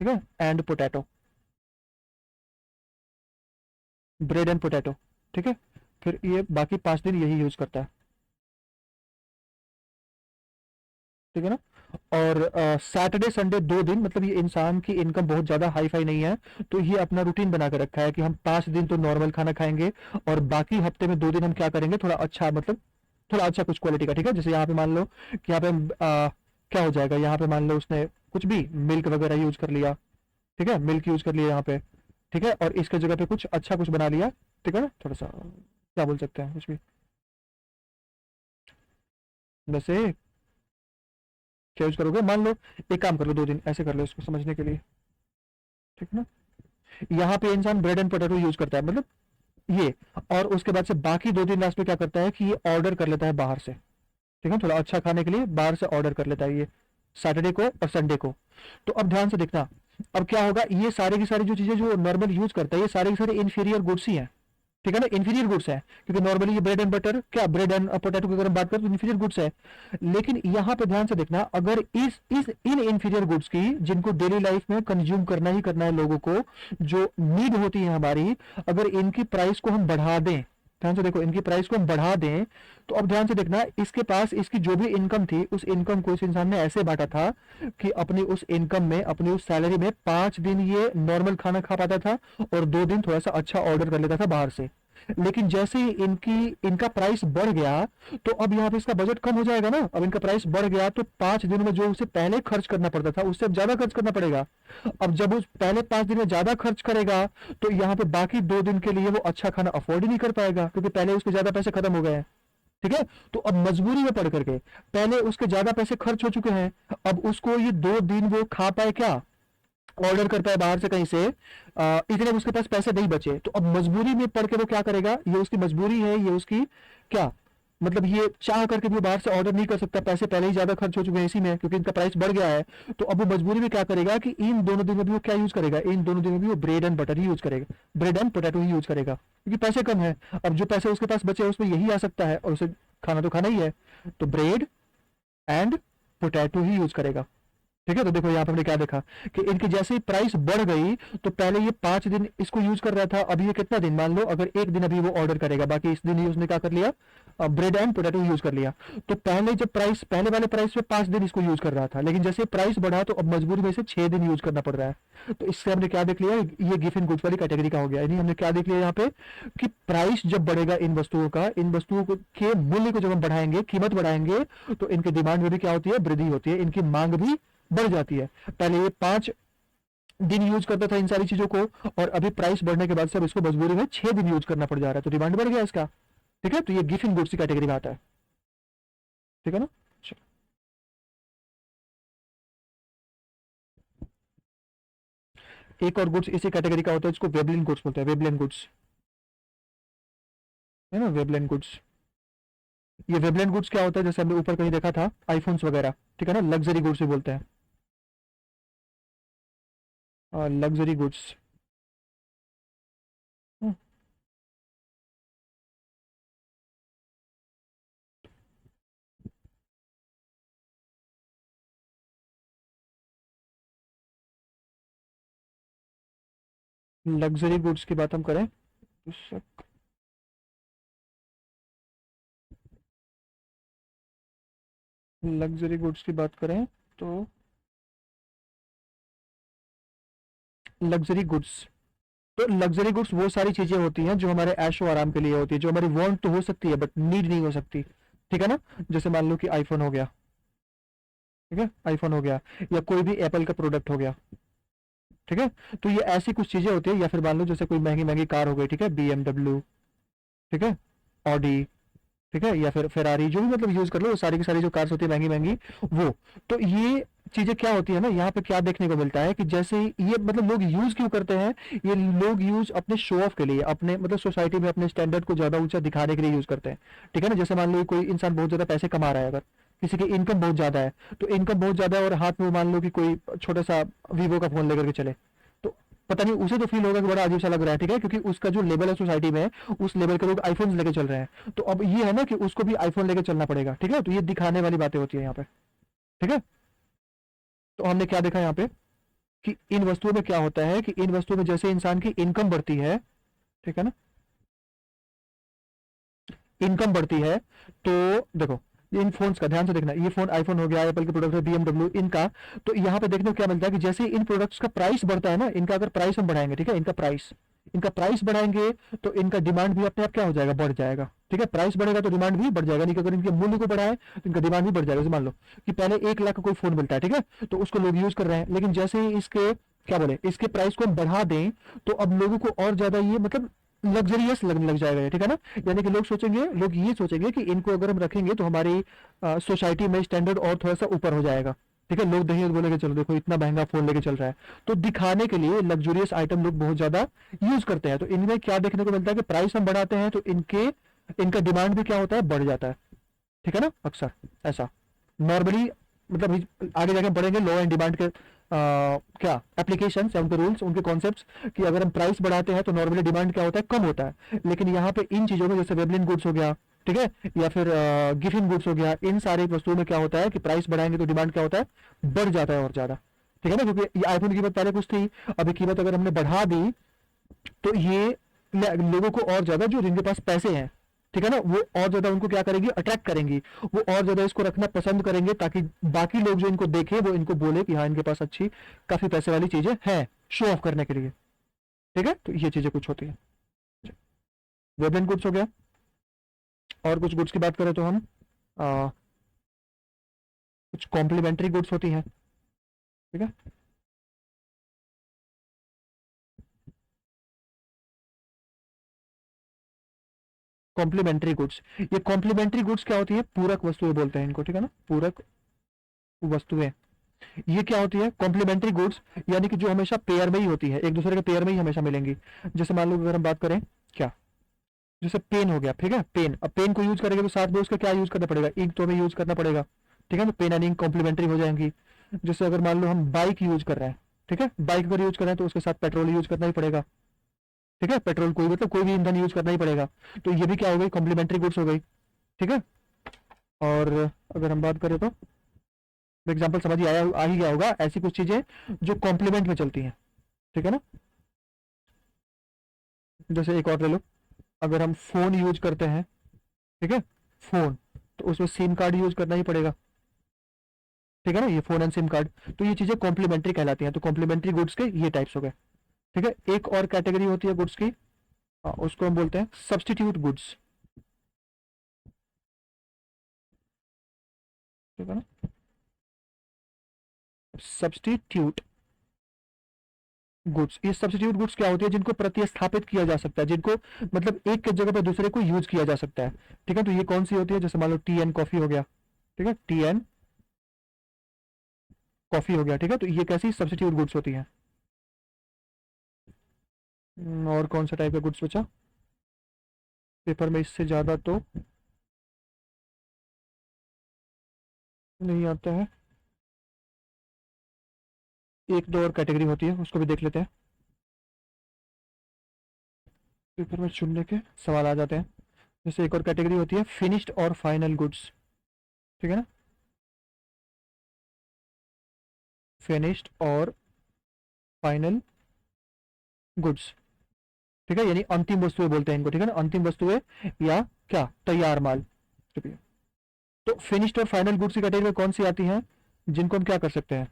ठीक है, and potato, bread and potato, ठीक है। फिर ये बाकी 5 दिन यही यूज करता है, ठीक है ना। और सैटरडे संडे 2 दिन, मतलब ये इंसान की इनकम बहुत ज्यादा हाई फाई नहीं है, तो ये अपना रूटीन बना कर रखा है कि हम 5 दिन तो नॉर्मल खाना खाएंगे और बाकी हफ्ते में 2 दिन हम क्या करेंगे, थोड़ा अच्छा, मतलब थोड़ा अच्छा कुछ क्वालिटी का, ठीक है। जैसे यहाँ पे मान लो कि यहाँ पे क्या हो जाएगा, यहाँ पे मान लो उसने कुछ भी मिल्क वगैरह यूज कर लिया, ठीक है, मिल्क यूज कर लिया यहाँ पे, ठीक है, और इसके जगह पे कुछ अच्छा कुछ बना लिया, ठीक है ना, थोड़ा सा क्या बोल सकते हैं कुछ भी, वैसे क्या यूज करोगे, मान लो एक काम कर लो, 2 दिन ऐसे कर लो इसको समझने के लिए, ठीक है ना। यहाँ पे इंसान ब्रेड एंड पोटैटो यूज करता है, मतलब ये, और उसके बाद से बाकी 2 दिन लास्ट में क्या करता है कि ये ऑर्डर कर लेता है बाहर से, ठीक है, थोड़ा अच्छा खाने के लिए बाहर से ऑर्डर कर लेता है ये सैटरडे को और संडे को। तो अब ध्यान से देखना, अब क्या होगा, ये सारी की सारी जो चीजें जो नॉर्मल यूज करता है ये सारे के सारे इंफीरियर गुड्स ही हैं, ठीक है ना, इंफीरियर गुड्स है, क्योंकि नॉर्मली ये ब्रेड एंड बटर, क्या ब्रेड एंड पोटैटो की अगर हम बात करें तो इंफीरियर गुड्स है। लेकिन यहाँ पे ध्यान से देखना, अगर इस इन इंफीरियर गुड्स की जिनको डेली लाइफ में कंज्यूम करना ही करना है लोगों को, जो नीड होती है हमारी, अगर इनकी प्राइस को हम बढ़ा दें, ध्यान से देखो, इनकी प्राइस को हम बढ़ा दें, तो अब ध्यान से देखना, इसके पास इसकी जो भी इनकम थी उस इनकम को इस इंसान ने ऐसे बांटा था कि अपनी उस इनकम में, अपनी उस सैलरी में 5 दिन ये नॉर्मल खाना खा पाता था और 2 दिन थोड़ा सा अच्छा ऑर्डर कर लेता था बाहर से। लेकिन जैसे ही इनका प्राइस बढ़ गया तो अब यहाँ पे इसका बजट कम हो जाएगा ना। अब इनका प्राइस बढ़ गया तो 5 दिन में जो उसे पहले खर्च करना पड़ता था उससे अब ज्यादा खर्च करना पड़ेगा। अब जब उस पहले 5 दिन में ज्यादा खर्च करेगा तो यहाँ पे बाकी 2 दिन के लिए वो अच्छा खाना अफोर्ड ही नहीं कर पाएगा, क्योंकि पहले उसके ज्यादा पैसे खत्म हो गए हैं। ठीक है, तो अब मजबूरी में पड़ करके पहले उसके ज्यादा पैसे खर्च हो चुके हैं, अब उसको ये 2 दिन वो खा पाए क्या, ऑर्डर करता है बाहर से कहीं से, इतने उसके पास पैसे नहीं बचे, तो अब मजबूरी में पड़ के वो क्या करेगा, ये उसकी मजबूरी है, ये उसकी क्या मतलब ये चाह करके भी वो बाहर से ऑर्डर नहीं कर सकता, पैसे पहले ही ज्यादा खर्च हो चुके हैं इसी में, क्योंकि इनका प्राइस बढ़ गया है। तो अब वो मजबूरी में क्या करेगा कि इन दोनों दिनों में भी वो क्या यूज करेगा, इन दोनों दिनों में भी वो ब्रेड एंड बटर ही यूज करेगा, ब्रेड एंड पोटैटो ही यूज करेगा, क्योंकि पैसे कम है। अब जो पैसे उसके पास बचे उसमें यही आ सकता है और उसे खाना तो खाना ही है, तो ब्रेड एंड पोटैटो ही यूज करेगा। ठीक है, तो देखो यहाँ पे हमने क्या देखा कि इनकी जैसे ही प्राइस बढ़ गई तो पहले ये 5 दिन इसको यूज कर रहा था, अभी ये कितना दिन, मान लो अगर एक दिन अभी वो ऑर्डर करेगा, बाकी इस दिन ही उसने क्या कर लिया, ब्रेड एंड पोटैटो यूज कर लिया। तो पहले जब प्राइस पहले वाले प्राइस पे 5 दिन इसको यूज कर रहा था, लेकिन जैसे प्राइस बढ़ा तो अब मजबूरी में से 6 दिन यूज करना पड़ रहा है। तो इससे हमने क्या देख लिया, ये गिफ्ट एंड गुड्स वाली कैटेगरी का हो गया। यानी हमने क्या देख लिया यहाँ पे कि प्राइस जब बढ़ेगा इन वस्तुओं का, इन वस्तुओं के मूल्य को जब हम बढ़ाएंगे, कीमत बढ़ाएंगे, तो इनकी डिमांड में भी क्या होती है, वृद्धि होती है, इनकी मांग भी बढ़ जाती है। पहले ये 5 दिन यूज करता था इन सारी चीजों को, और अभी प्राइस बढ़ने के बाद सब इसको मजबूरी में 6 दिन यूज करना पड़ जा रहा है, तो डिमांड बढ़ गया इसका। ठीक है, तो ये गिफ्ट एंड गुड्स की कैटेगरी में आता है। ठीक है ना। चलो। एक और गुड्स इसी कैटेगरी का होता है, इसको वेबलिन गुड्स बोलते हैं, वेबलिन गुड्स है ना, वेबलिन गुड्स। ये वेबलिन गुड्स क्या होता है, जैसे हमने ऊपर कहीं देखा था आईफोन्स वगैरह, ठीक है ना, लग्जरी गुड्स भी बोलते हैं, लग्जरी गुड्स। लग्जरी गुड्स की बात हम करें तो लग्जरी गुड्स की बात करें तो लग्जरी गुड्स, तो लग्जरी गुड्स वो सारी चीजें होती हैं जो हमारे ऐशो आराम के लिए होती है, जो हमारी वांट तो हो सकती है बट नीड नहीं हो सकती। ठीक है ना, जैसे मान लो कि आईफोन हो गया, ठीक है, आईफोन हो गया, या कोई भी एप्पल का प्रोडक्ट हो गया। ठीक है, तो ये ऐसी कुछ चीजें होती है, या फिर मान लो जैसे कोई महंगी महंगी कार हो गई, ठीक है, BMW, ठीक है, ऑडी, ठीक है, या फिर फेरारी, जो भी मतलब यूज कर लो, वो सारी की सारी जो कार्स होती है महंगी महंगी, वो। तो ये चीजें क्या होती है ना, यहाँ पे क्या देखने को मिलता है कि जैसे ये मतलब लोग यूज क्यों करते हैं, ये लोग यूज अपने शो ऑफ के लिए, अपने मतलब सोसाइटी में अपने स्टैंडर्ड को ज्यादा ऊंचा दिखाने के लिए यूज करते हैं। ठीक है ना, जैसे मान लो कोई इंसान बहुत ज्यादा पैसे कमा रहा है, अगर किसी की इनकम बहुत ज्यादा है, तो इनकम बहुत ज्यादा है और हाथ में मान लो कि कोई छोटा सा वीवो का फोन लेकर के चले, तो पता नहीं उसे तो फील होगा कि बड़ा अजीब सा लग रहा है। ठीक है, क्योंकि उसका जो लेवल है सोसाइटी में, उस लेवल के लोग आईफोन लेके चल रहे हैं, तो अब ये है ना कि उसको भी आईफोन लेके चलना पड़ेगा। ठीक है, तो ये दिखाने वाली बातें होती है यहाँ पे। ठीक है, तो हमने क्या देखा यहाँ पे कि इन वस्तुओं में क्या होता है कि इन वस्तुओं में जैसे इंसान की इनकम बढ़ती है, ठीक है ना, इनकम बढ़ती है, तो देखो इन फोन्स का ध्यान से देखना, ये फोन आईफोन हो गया, एप्पल के प्रोडक्ट है, BMW इनका, तो यहाँ पे देखने को क्या मिलता है कि जैसे इन प्रोडक्ट्स का प्राइस बढ़ता है ना, इनका अगर प्राइस हम बढ़ाएंगे, ठीक है, इनका प्राइस बढ़ाएंगे तो इनका डिमांड भी अपने आप क्या हो जाएगा, बढ़ जाएगा। ठीक है, प्राइस बढ़ेगा तो डिमांड भी बढ़ जाएगा, नहीं कि अगर इनके मूल्य को बढ़ाए तो इनका डिमांड भी बढ़ जाएगा। जैसे मान लो कि पहले 1 लाख का कोई फोन मिलता है, ठीक है, तो उसको लोग यूज कर रहे हैं, लेकिन जैसे ही इसके क्या बोले, इसके प्राइस को हम बढ़ा दें तो अब लोगों को और ज्यादा ये मतलब लग्जरियस लगने लग जाएगा ये। ठीक है ना, यानी कि लोग ये सोचेंगे कि इनको अगर हम रखेंगे तो हमारी सोसाइटी में स्टैंडर्ड और थोड़ा सा ऊपर हो जाएगा। ठीक है, लोग देखेंगे तो बोलेंगे चलो देखो इतना महंगा फोन लेके चल रहा है, तो दिखाने के लिए लग्जरियस आइटम लोग बहुत ज्यादा यूज करते हैं। तो इनमें क्या देखने को मिलता है कि प्राइस हम बढ़ाते हैं तो इनका डिमांड भी क्या होता है, बढ़ जाता है। ठीक है ना, अक्सर ऐसा नॉर्मली मतलब आगे जाके हम पढ़ेंगे लॉ एंड डिमांड के क्या एप्लीकेशन या उनके रूल्स, उनके कॉन्सेप्ट्स, कि अगर हम प्राइस बढ़ाते हैं तो नॉर्मली डिमांड क्या होता है, कम होता है। लेकिन यहाँ पे इन चीजों में जैसे वेबलिन गुड्स हो गया, ठीक है, या फिर गिफ्ट गुड्स हो गया, इन सारी वस्तुओं में क्या होता है कि प्राइस बढ़ाएंगे तो डिमांड क्या होता है, बढ़ जाता है और ज्यादा। ठीक है ना, क्योंकि ये आईफोन की कीमत पहले कुछ थी, अभी कीमत अगर हमने बढ़ा दी तो ये लोगों को और ज्यादा, जो जिनके पास पैसे हैं, ठीक है ना, वो और ज्यादा उनको क्या करेंगी, अट्रैक्ट करेंगी, वो और ज्यादा इसको रखना पसंद करेंगे, ताकि बाकी लोग जो इनको देखें वो इनको बोले कि हाँ इनके पास अच्छी काफी पैसे वाली चीजें हैं, शो ऑफ करने के लिए। ठीक है, तो ये चीजें कुछ होती है। वेवलेंथ गुड्स हो गया। और कुछ गुड्स की बात करें तो हम कुछ कॉम्प्लीमेंट्री गुड्स होती हैं, ठीक है। कॉम्प्लीमेंट्री गुड्स, ये कॉम्प्लीमेंट्री गुड्स क्या होती है, पूरक वस्तुएं बोलते हैं इनको, ठीक है ना, पूरक वस्तुएं। ये क्या होती है कॉम्प्लीमेंट्री गुड्स, यानी कि जो हमेशा पेयर में ही होती है, एक दूसरे के पेयर में ही हमेशा मिलेंगी। जैसे मान लो अगर हम बात करें क्या, जैसे पेन हो गया, ठीक है, पेन, अब पेन को यूज करेंगे तो साथ में उसका क्या यूज करना पड़ेगा, इंक तो हमें यूज करना पड़ेगा, ठीक है, तो पेन एंड इंक कॉम्प्लीमेंट्री हो जाएंगी। जैसे अगर मान लो हम बाइक यूज कर रहे हैं, ठीक है, बाइक अगर यूज कर रहे हैं तो उसके साथ पेट्रोल यूज करना ही पड़ेगा, ठीक है, पेट्रोल कोई मतलब कोई भी ईंधन यूज करना ही पड़ेगा। तो ये भी क्या हो गई, कॉम्प्लीमेंट्री गुड्स हो गई, ठीक है। और अगर हम बात करें तो एग्जाम्पल समझ ही आया, आ ही गया होगा, ऐसी कुछ चीजें जो कॉम्प्लीमेंट में चलती हैं, ठीक है ना। जैसे एक और ले लो, अगर हम फोन यूज करते हैं, ठीक है, फोन, तो उसमें सिम कार्ड यूज करना ही पड़ेगा, ठीक है ना, ये फोन एंड सिम कार्ड। तो ये चीजें कॉम्प्लीमेंट्री कहलाती हैं। तो कॉम्प्लीमेंट्री गुड्स के ये टाइप्स हो गए, ठीक है। एक और कैटेगरी होती है गुड्स की, उसको हम बोलते हैं सब्सटीट्यूट गुड्स, ठीक है ना, सब्सटीट्यूट गुड्स। ये सब्सटीट्यूट गुड्स क्या होती है, जिनको प्रतिस्थापित किया जा सकता है, जिनको मतलब एक के जगह पे दूसरे को यूज किया जा सकता है, ठीक है। तो ये कौन सी होती है, जैसे मान लो टी एंड कॉफी हो गया, ठीक है, टी एंड कॉफी हो गया, ठीक है। तो ये कैसी सब्सटीट्यूट गुड्स होती हैं। और कौन सा टाइप का गुड्स बचा पेपर में, इससे ज्यादा तो नहीं आता है। एक दो और कैटेगरी होती है, उसको भी देख लेते हैं, पेपर में चुनने के सवाल आ जाते हैं। जैसे एक और कैटेगरी होती है फिनिश्ड और फाइनल गुड्स, ठीक है ना, फिनिश्ड और फाइनल गुड्स, ठीक है, यानी अंतिम वस्तुएं बोलते हैं इनको, ठीक है ना, अंतिम वस्तुएं या क्या, तैयार माल। ठीक है। तो फिनिश्ड और फाइनल गुड्स की कैटेगरी में कौन सी आती है, जिनको हम क्या कर सकते हैं,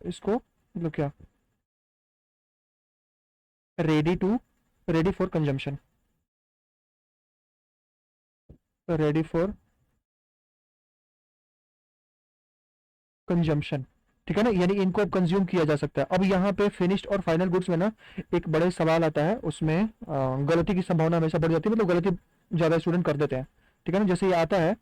इसको मतलब क्या, ready to, ready for consumption, ready for consumption, ठीक है ना, यानी इनको कंज्यूम किया जा सकता है। अब यहाँ पे फिनिश्ड और फाइनल गुड्स में ना एक बड़े सवाल आता है, उसमें गलती की संभावना हमेशा बढ़ जाती है, मतलब गलती ज्यादा स्टूडेंट कर देते हैं, ठीक है ना। जैसे ये आता है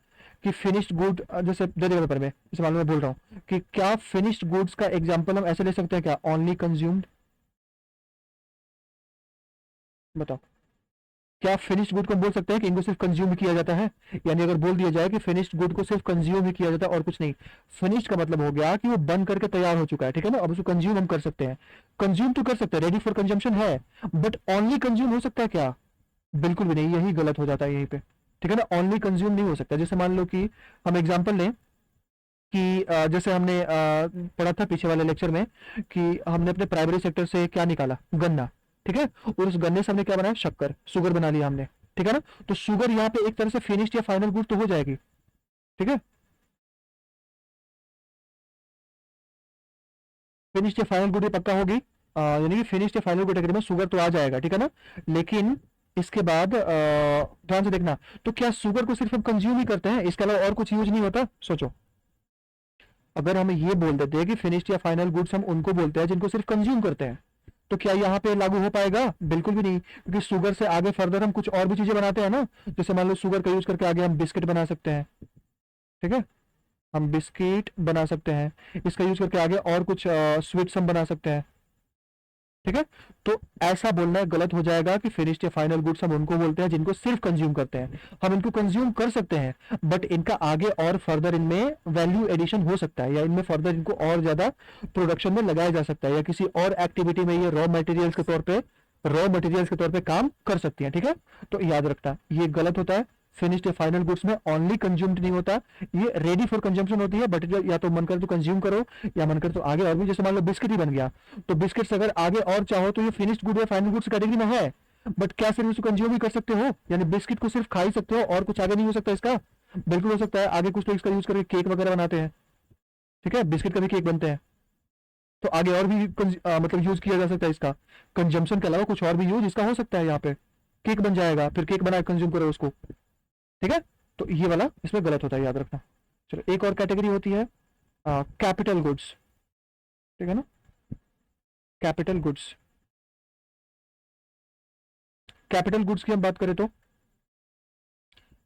कि फिनिश्ड गुड, जैसे दे देगा पेपर में, जैसे मालूम मैं बोल रहा हूँ कि क्या फिनिश्ड गुड्स का एग्जाम्पल हम ऐसे ले सकते हैं क्या, ओनली कंज्यूम्ड, बताओ, क्या फिनिश्ड गुड को हम बोल सकते हैं कि इनको सिर्फ कंज्यूम किया जाता है, यानी अगर बोल दिया जाए कि फिनिश्ड गुड को सिर्फ कंज्यूम ही किया जाता है और कुछ नहीं, फिनिश्ड का मतलब हो गया कि वो बन करके तैयार हो चुका है, ठीक है ना, अब उसको कंज्यूम हम कर सकते हैं, कंज्यूम तो कर सकते हैं, रेडी फॉर कंजम्पशन है, बट ओनली कंज्यूम हो सकता है क्या, बिल्कुल भी नहीं, यही गलत हो जाता है यहीं पे, ठीक है ना, ओनली कंज्यूम नहीं हो सकता। जैसे मान लो कि हम एग्जाम्पल लें कि जैसे हमने पढ़ा था पीछे वाले लेक्चर में कि हमने अपने प्राइमरी सेक्टर से क्या निकाला, गन्ना, ठीक है, और उस गन्ने से हमने क्या बनाया, शक्कर, शुगर बना लिया हमने, ठीक है ना। तो शुगर यहाँ पे एक तरह से फिनिश्ड या फाइनल गुड तो हो जाएगी, ठीक है, फिनिश्ड या फाइनल गुड ये पक्का होगी, यानी कि फिनिश्ड या फाइनल गुड कैटेगरी में शुगर तो आ जाएगा, ठीक है ना। लेकिन इसके बाद ध्यान से देखना, तो क्या शुगर को सिर्फ हम कंज्यूम ही करते हैं, इसके अलावा और कुछ यूज नहीं होता, सोचो। अगर हम ये बोल देते हैं कि फिनिश्ड या फाइनल गुड्स हम उनको बोलते हैं जिनको सिर्फ कंज्यूम करते हैं, तो क्या यहाँ पे लागू हो पाएगा, बिल्कुल भी नहीं, क्योंकि शुगर से आगे फर्दर हम कुछ और भी चीजें बनाते हैं ना, जैसे मान लो शुगर का यूज करके आगे हम बिस्किट बना सकते हैं, ठीक है, हम बिस्किट बना सकते हैं, इसका यूज करके आगे और कुछ स्वीट्स हम बना सकते हैं, ठीक है। तो ऐसा बोलना गलत हो जाएगा कि फिनिश्ड या फाइनल गुड्स हम उनको बोलते हैं जिनको सिर्फ कंज्यूम करते हैं, हम इनको कंज्यूम कर सकते हैं बट इनका आगे और फर्दर इनमें वैल्यू एडिशन हो सकता है, या इनमें फर्दर इनको और ज्यादा प्रोडक्शन में लगाया जा सकता है, या किसी और एक्टिविटी में ये रॉ मटेरियल्स के तौर पे काम कर सकती है, ठीक है। तो याद रखना ये गलत होता है, फिनिश्ड या फाइनल गुड्स में ओनली कंज्यूम्ड नहीं होता, ये रेडी फॉर कंजम्पशन होती है, बट या तो मन करे तो कंज्यूम करो, या मन करे तो आगे और भी, जैसे मान लो बिस्किट ही बन गया, तो बिस्किट्स अगर आगे और चाहो तो ये फिनिश्ड गुड या फाइनल गुड्स कैटेगरी में है, बट क्या सिर्फ इसको कंज्यूम ही कर सकते हो, यानी बिस्किट को सिर्फ खा ही सकते हो और कुछ आगे नहीं हो सकता इसका, बिल्कुल हो सकता है, आगे कुछ लोग इसका यूज करके केक वगैरह बनाते हैं, ठीक है, बिस्किट का भी केक बनते हैं, तो आगे और भी मतलब यूज किया जा सकता है इसका, कंजम्पशन के अलावा कुछ और भी यूज इसका हो सकता है यहाँ पे, केक बन जाएगा, फिर केक बना कंज्यूम करो उसको, ठीक है। तो ये वाला इसमें गलत होता है, याद रखना। चलो एक और कैटेगरी होती है कैपिटल गुड्स, ठीक है ना। कैपिटल गुड्स, कैपिटल गुड्स की हम बात करें तो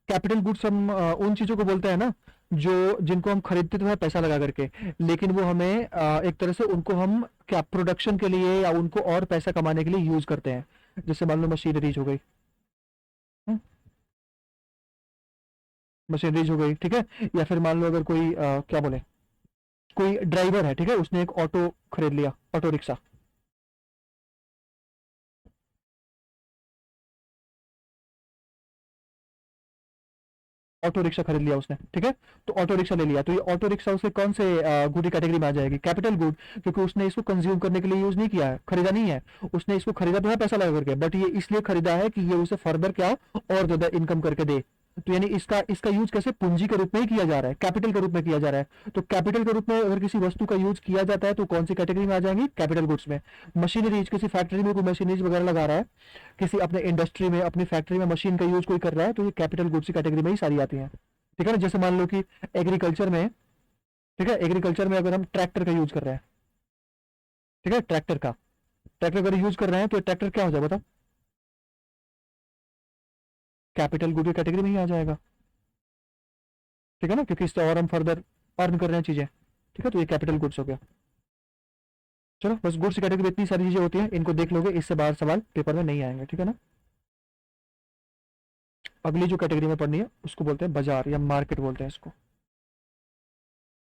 कैपिटल गुड्स हम उन चीजों को बोलते हैं ना जो जिनको हम खरीदते तो है पैसा लगा करके, लेकिन वो हमें एक तरह से उनको हम क्या प्रोडक्शन के लिए या उनको और पैसा कमाने के लिए यूज करते हैं। जैसे मान लो मशीनरीज हो गई, मशीनरीज हो गई, ठीक है। या फिर मान लो अगर कोई क्या बोले, कोई ड्राइवर है, ठीक है, उसने एक ऑटो खरीद लिया, ऑटो रिक्शा, ऑटो रिक्शा खरीद लिया उसने, ठीक है। तो ऑटो रिक्शा ले लिया, तो ये ऑटो रिक्शा उसके कौन से गुड की कैटेगरी में आ जाएगी, कैपिटल गुड, क्योंकि उसने इसको कंज्यूम करने के लिए यूज नहीं किया है, खरीदा नहीं है। उसने इसको खरीदा तो है पैसा लगा करके, बट ये इसलिए खरीदा है कि ये उसे फर्दर क्या और ज्यादा इनकम करके दे। तो यानी इसका इसका यूज कैसे पूंजी के रूप में ही किया जा रहा है, कैपिटल के रूप में किया जा रहा है। तो कैपिटल के रूप में अगर किसी वस्तु का यूज किया जाता है तो कौन सी कैटेगरी में आ जाएंगी, कैपिटल गुड्स में। मशीनरीज, किसी फैक्ट्री में कोई मशीनरीज वगैरह लगा रहा है, किसी अपने इंडस्ट्री में अपनी फैक्ट्री में मशीन का यूज कोई कर रहा है, तो ये कैपिटल गुड्स की कैटेगरी में ही सारी आती है, ठीक है ना। जैसे मान लो कि एग्रीकल्चर में, ठीक है, एग्रीकल्चर में अगर हम ट्रैक्टर का यूज कर रहे हैं, ठीक है, ट्रैक्टर अगर यूज कर रहे हैं तो ट्रैक्टर क्या हो जाएगा बताओ, कैपिटल गुड की कैटेगरी में ही आ जाएगा, ठीक है ना, क्योंकि इससे और हम फर्दर अर्न कर रहे हैं चीजें, ठीक है। तो ये कैपिटल गुड्स हो गया। चलो बस गुड्स की कैटेगरी में इतनी सारी चीजें होती हैं, इनको देख लोगे, इससे बाहर सवाल पेपर में नहीं आएंगे, ठीक है ना। अगली जो कैटेगरी में पढ़नी है उसको बोलते हैं बाजार या मार्केट बोलते हैं इसको।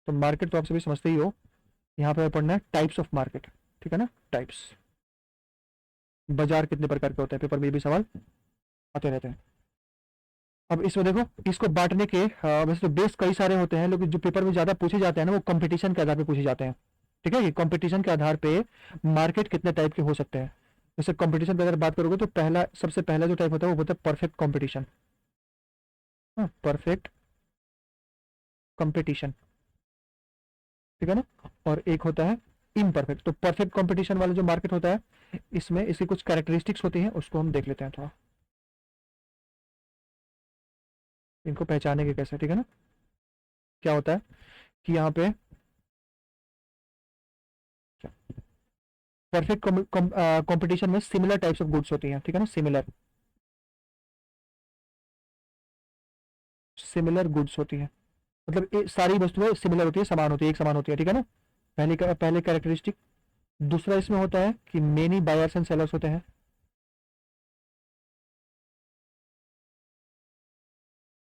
तो मार्केट तो आप सभी समझते ही हो, यहाँ पे पढ़ना है टाइप्स ऑफ मार्केट, ठीक है ना, टाइप्स। बाजार कितने प्रकार के होते हैं, पेपर में भी सवाल आते रहते हैं। अब इसमें देखो, इसको बांटने के वैसे तो बेस कई सारे होते हैं, लेकिन जो पेपर में ज्यादा पूछे जाते हैं ना वो कंपटीशन के आधार पे पूछे जाते हैं, ठीक है। ये कंपटीशन के आधार पे मार्केट कितने टाइप के हो सकते हैं। जैसे कंपटीशन की अगर बात करोगे तो पहला, सबसे पहला जो टाइप होता है वो होता है परफेक्ट कंपटीशन, परफेक्ट कंपटीशन, ठीक है ना। और एक होता है इम्परफेक्ट। तो परफेक्ट कंपटीशन वाला जो मार्केट होता है, इसमें इसकी कुछ कैरेक्टरिस्टिक्स होती हैं, उसको हम देख लेते हैं थोड़ा, इनको पहचानेंगे कैसे, ठीक है ना। क्या होता है कि यहाँ पे परफेक्ट कंपटीशन में सिमिलर टाइप्स ऑफ गुड्स होती हैं, ठीक है ना, सिमिलर सिमिलर गुड्स होती है, मतलब सारी वस्तुएं सिमिलर होती है, समान होती है, एक समान होती है, ठीक है ना। पहले कैरेक्टरिस्टिक। दूसरा इसमें होता है कि मेनी बायर्स एंड सेलर्स होते हैं,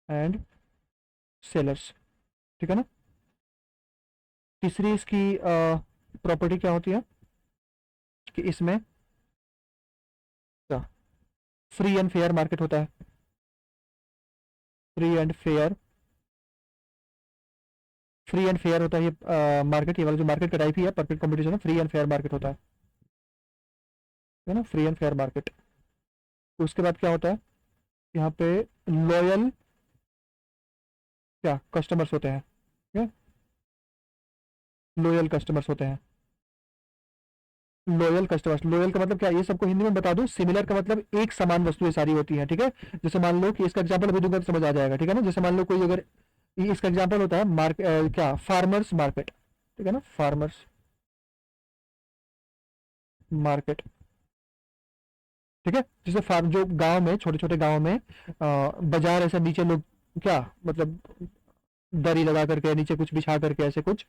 एंड सेलर्स, ठीक है ना। तीसरी इसकी प्रॉपर्टी क्या होती है कि इसमें फ्री एंड फेयर मार्केट होता है, free and fair, free and fair होता है ये मार्केट, ये वाला जो मार्केट का टाइप ही है परफेक्ट कंपटीशन है, फ्री एंड फेयर मार्केट होता है ना, फ्री एंड फेयर मार्केट। उसके बाद क्या होता है, यहाँ पे लॉयल क्या कस्टमर्स होते हैं, ठीक है, लॉयल कस्टमर्स होते हैं, लॉयल कस्टमर्स। लॉयल का मतलब क्या, ये सबको हिंदी में बता दूं, सिमिलर का मतलब एक समान वस्तुएं सारी होती हैं, ठीक है। जैसे मान लो कि इसका एग्जांपल अभी दूंगा तो समझ आ जाएगा, ठीक है ना। जैसे मान लो कोई अगर, इसका एग्जांपल होता है क्या फार्मर्स मार्केट, ठीक है ना, फार्मर्स मार्केट, ठीक है। जैसे फार्म, जो गांव में, छोटे छोटे गांव में बाजार ऐसे नीचे लोग क्या मतलब दरी लगा करके नीचे कुछ बिछा करके ऐसे कुछ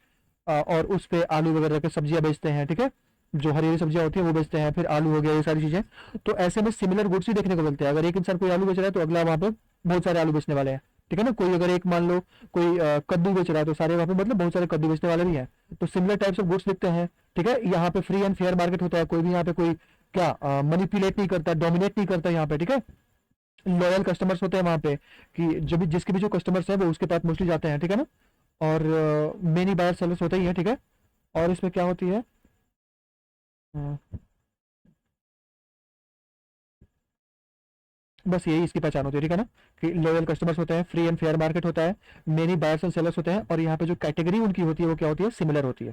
और उस पे आलू वगैरह के सब्जियां बेचते हैं, ठीक है। जो हरी हरी सब्जियां होती है वो बेचते हैं, फिर आलू हो गया, ये सारी चीजें। तो ऐसे में सिमिलर गुड्स ही देखने को मिलते हैं। अगर एक इंसान कोई आलू बेच रहा है तो अगला वहां पे बहुत सारे आलू बेचने वाले हैं, ठीक है ना। कोई अगर एक मान लो कोई कद्दू बेच रहा है तो सारे वहां पे मतलब बहुत सारे कद्दू बेचने वाले भी हैं। तो सिमिलर टाइप्स ऑफ गुड्स दिखते हैं, ठीक है। यहाँ पे फ्री एंड फेयर मार्केट होता है, कोई भी यहाँ पे कोई क्या मनिपुलेट नहीं करता, डोमिनेट नहीं करता यहाँ पे, ठीक है। लॉयल कस्टमर्स होते हैं वहां पे, कि जो भी जिसके भी जो कस्टमर्स हैं वो उसके पास मोस्टली जाते हैं, ठीक है ना। और मेनी बायर सेलर्स होते ही है, ठीक है। और इसमें क्या होती है, बस यही इसकी पहचान होती है, ठीक है ना, कि लॉयल कस्टमर्स होते हैं, फ्री एंड फेयर मार्केट होता है, मेनी बायर्स एंड सेलर्स होते हैं, और यहाँ पे जो कैटेगरी उनकी होती है वो क्या होती है, सिमिलर होती है,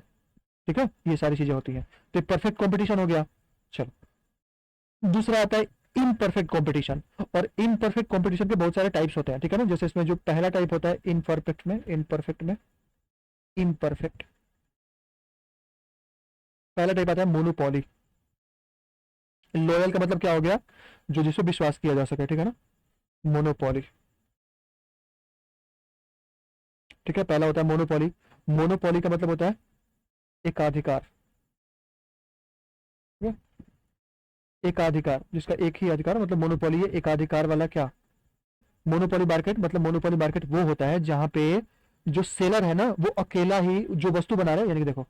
ठीक है। ये सारी चीजें होती हैं, तो परफेक्ट कॉम्पिटिशन हो गया। चलो दूसरा आता है इम्परफेक्ट कंपटीशन। और इम्परफेक्ट कंपटीशन के बहुत सारे टाइप्स होते हैं, ठीक है ना। जैसे इसमें जो पहला टाइप होता है इम्परफेक्ट, पहला टाइप आता है मोनोपोली। लॉयल का मतलब क्या हो गया, जो जिस पे विश्वास किया जा सके, ठीक है ना, मोनोपोली। ठीक है, पहला होता है मोनोपोली। मोनोपोली का मतलब होता है एकाधिकार, ठीक है? एकाधिकार, जिसका एक ही अधिकार, मतलब मोनोपोली है एकाधिकार वाला। क्या मोनोपोली मार्केट, मतलब मोनोपोली मार्केट वो होता है जहां पे जो सेलर है ना वो अकेला ही जो वस्तु बना रहा है, यानी कि देखो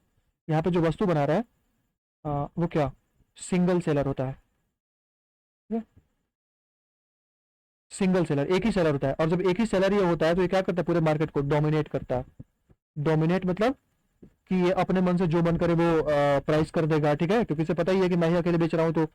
यहाँ पे जो वस्तु बना रहा है वो क्या सिंगल सेलर होता है, ठीक है? सिंगल सेलर, एक ही सेलर होता है। और जब एक ही सेलर ये होता है तो ये क्या करता है, पूरे मार्केट को डोमिनेट करता है। डोमिनेट मतलब कि ये अपने मन से जो मन करे वो प्राइस कर देगा, ठीक है, क्योंकि इसे पता ही है कि मैं ही अकेले बेच रहा हूँ तो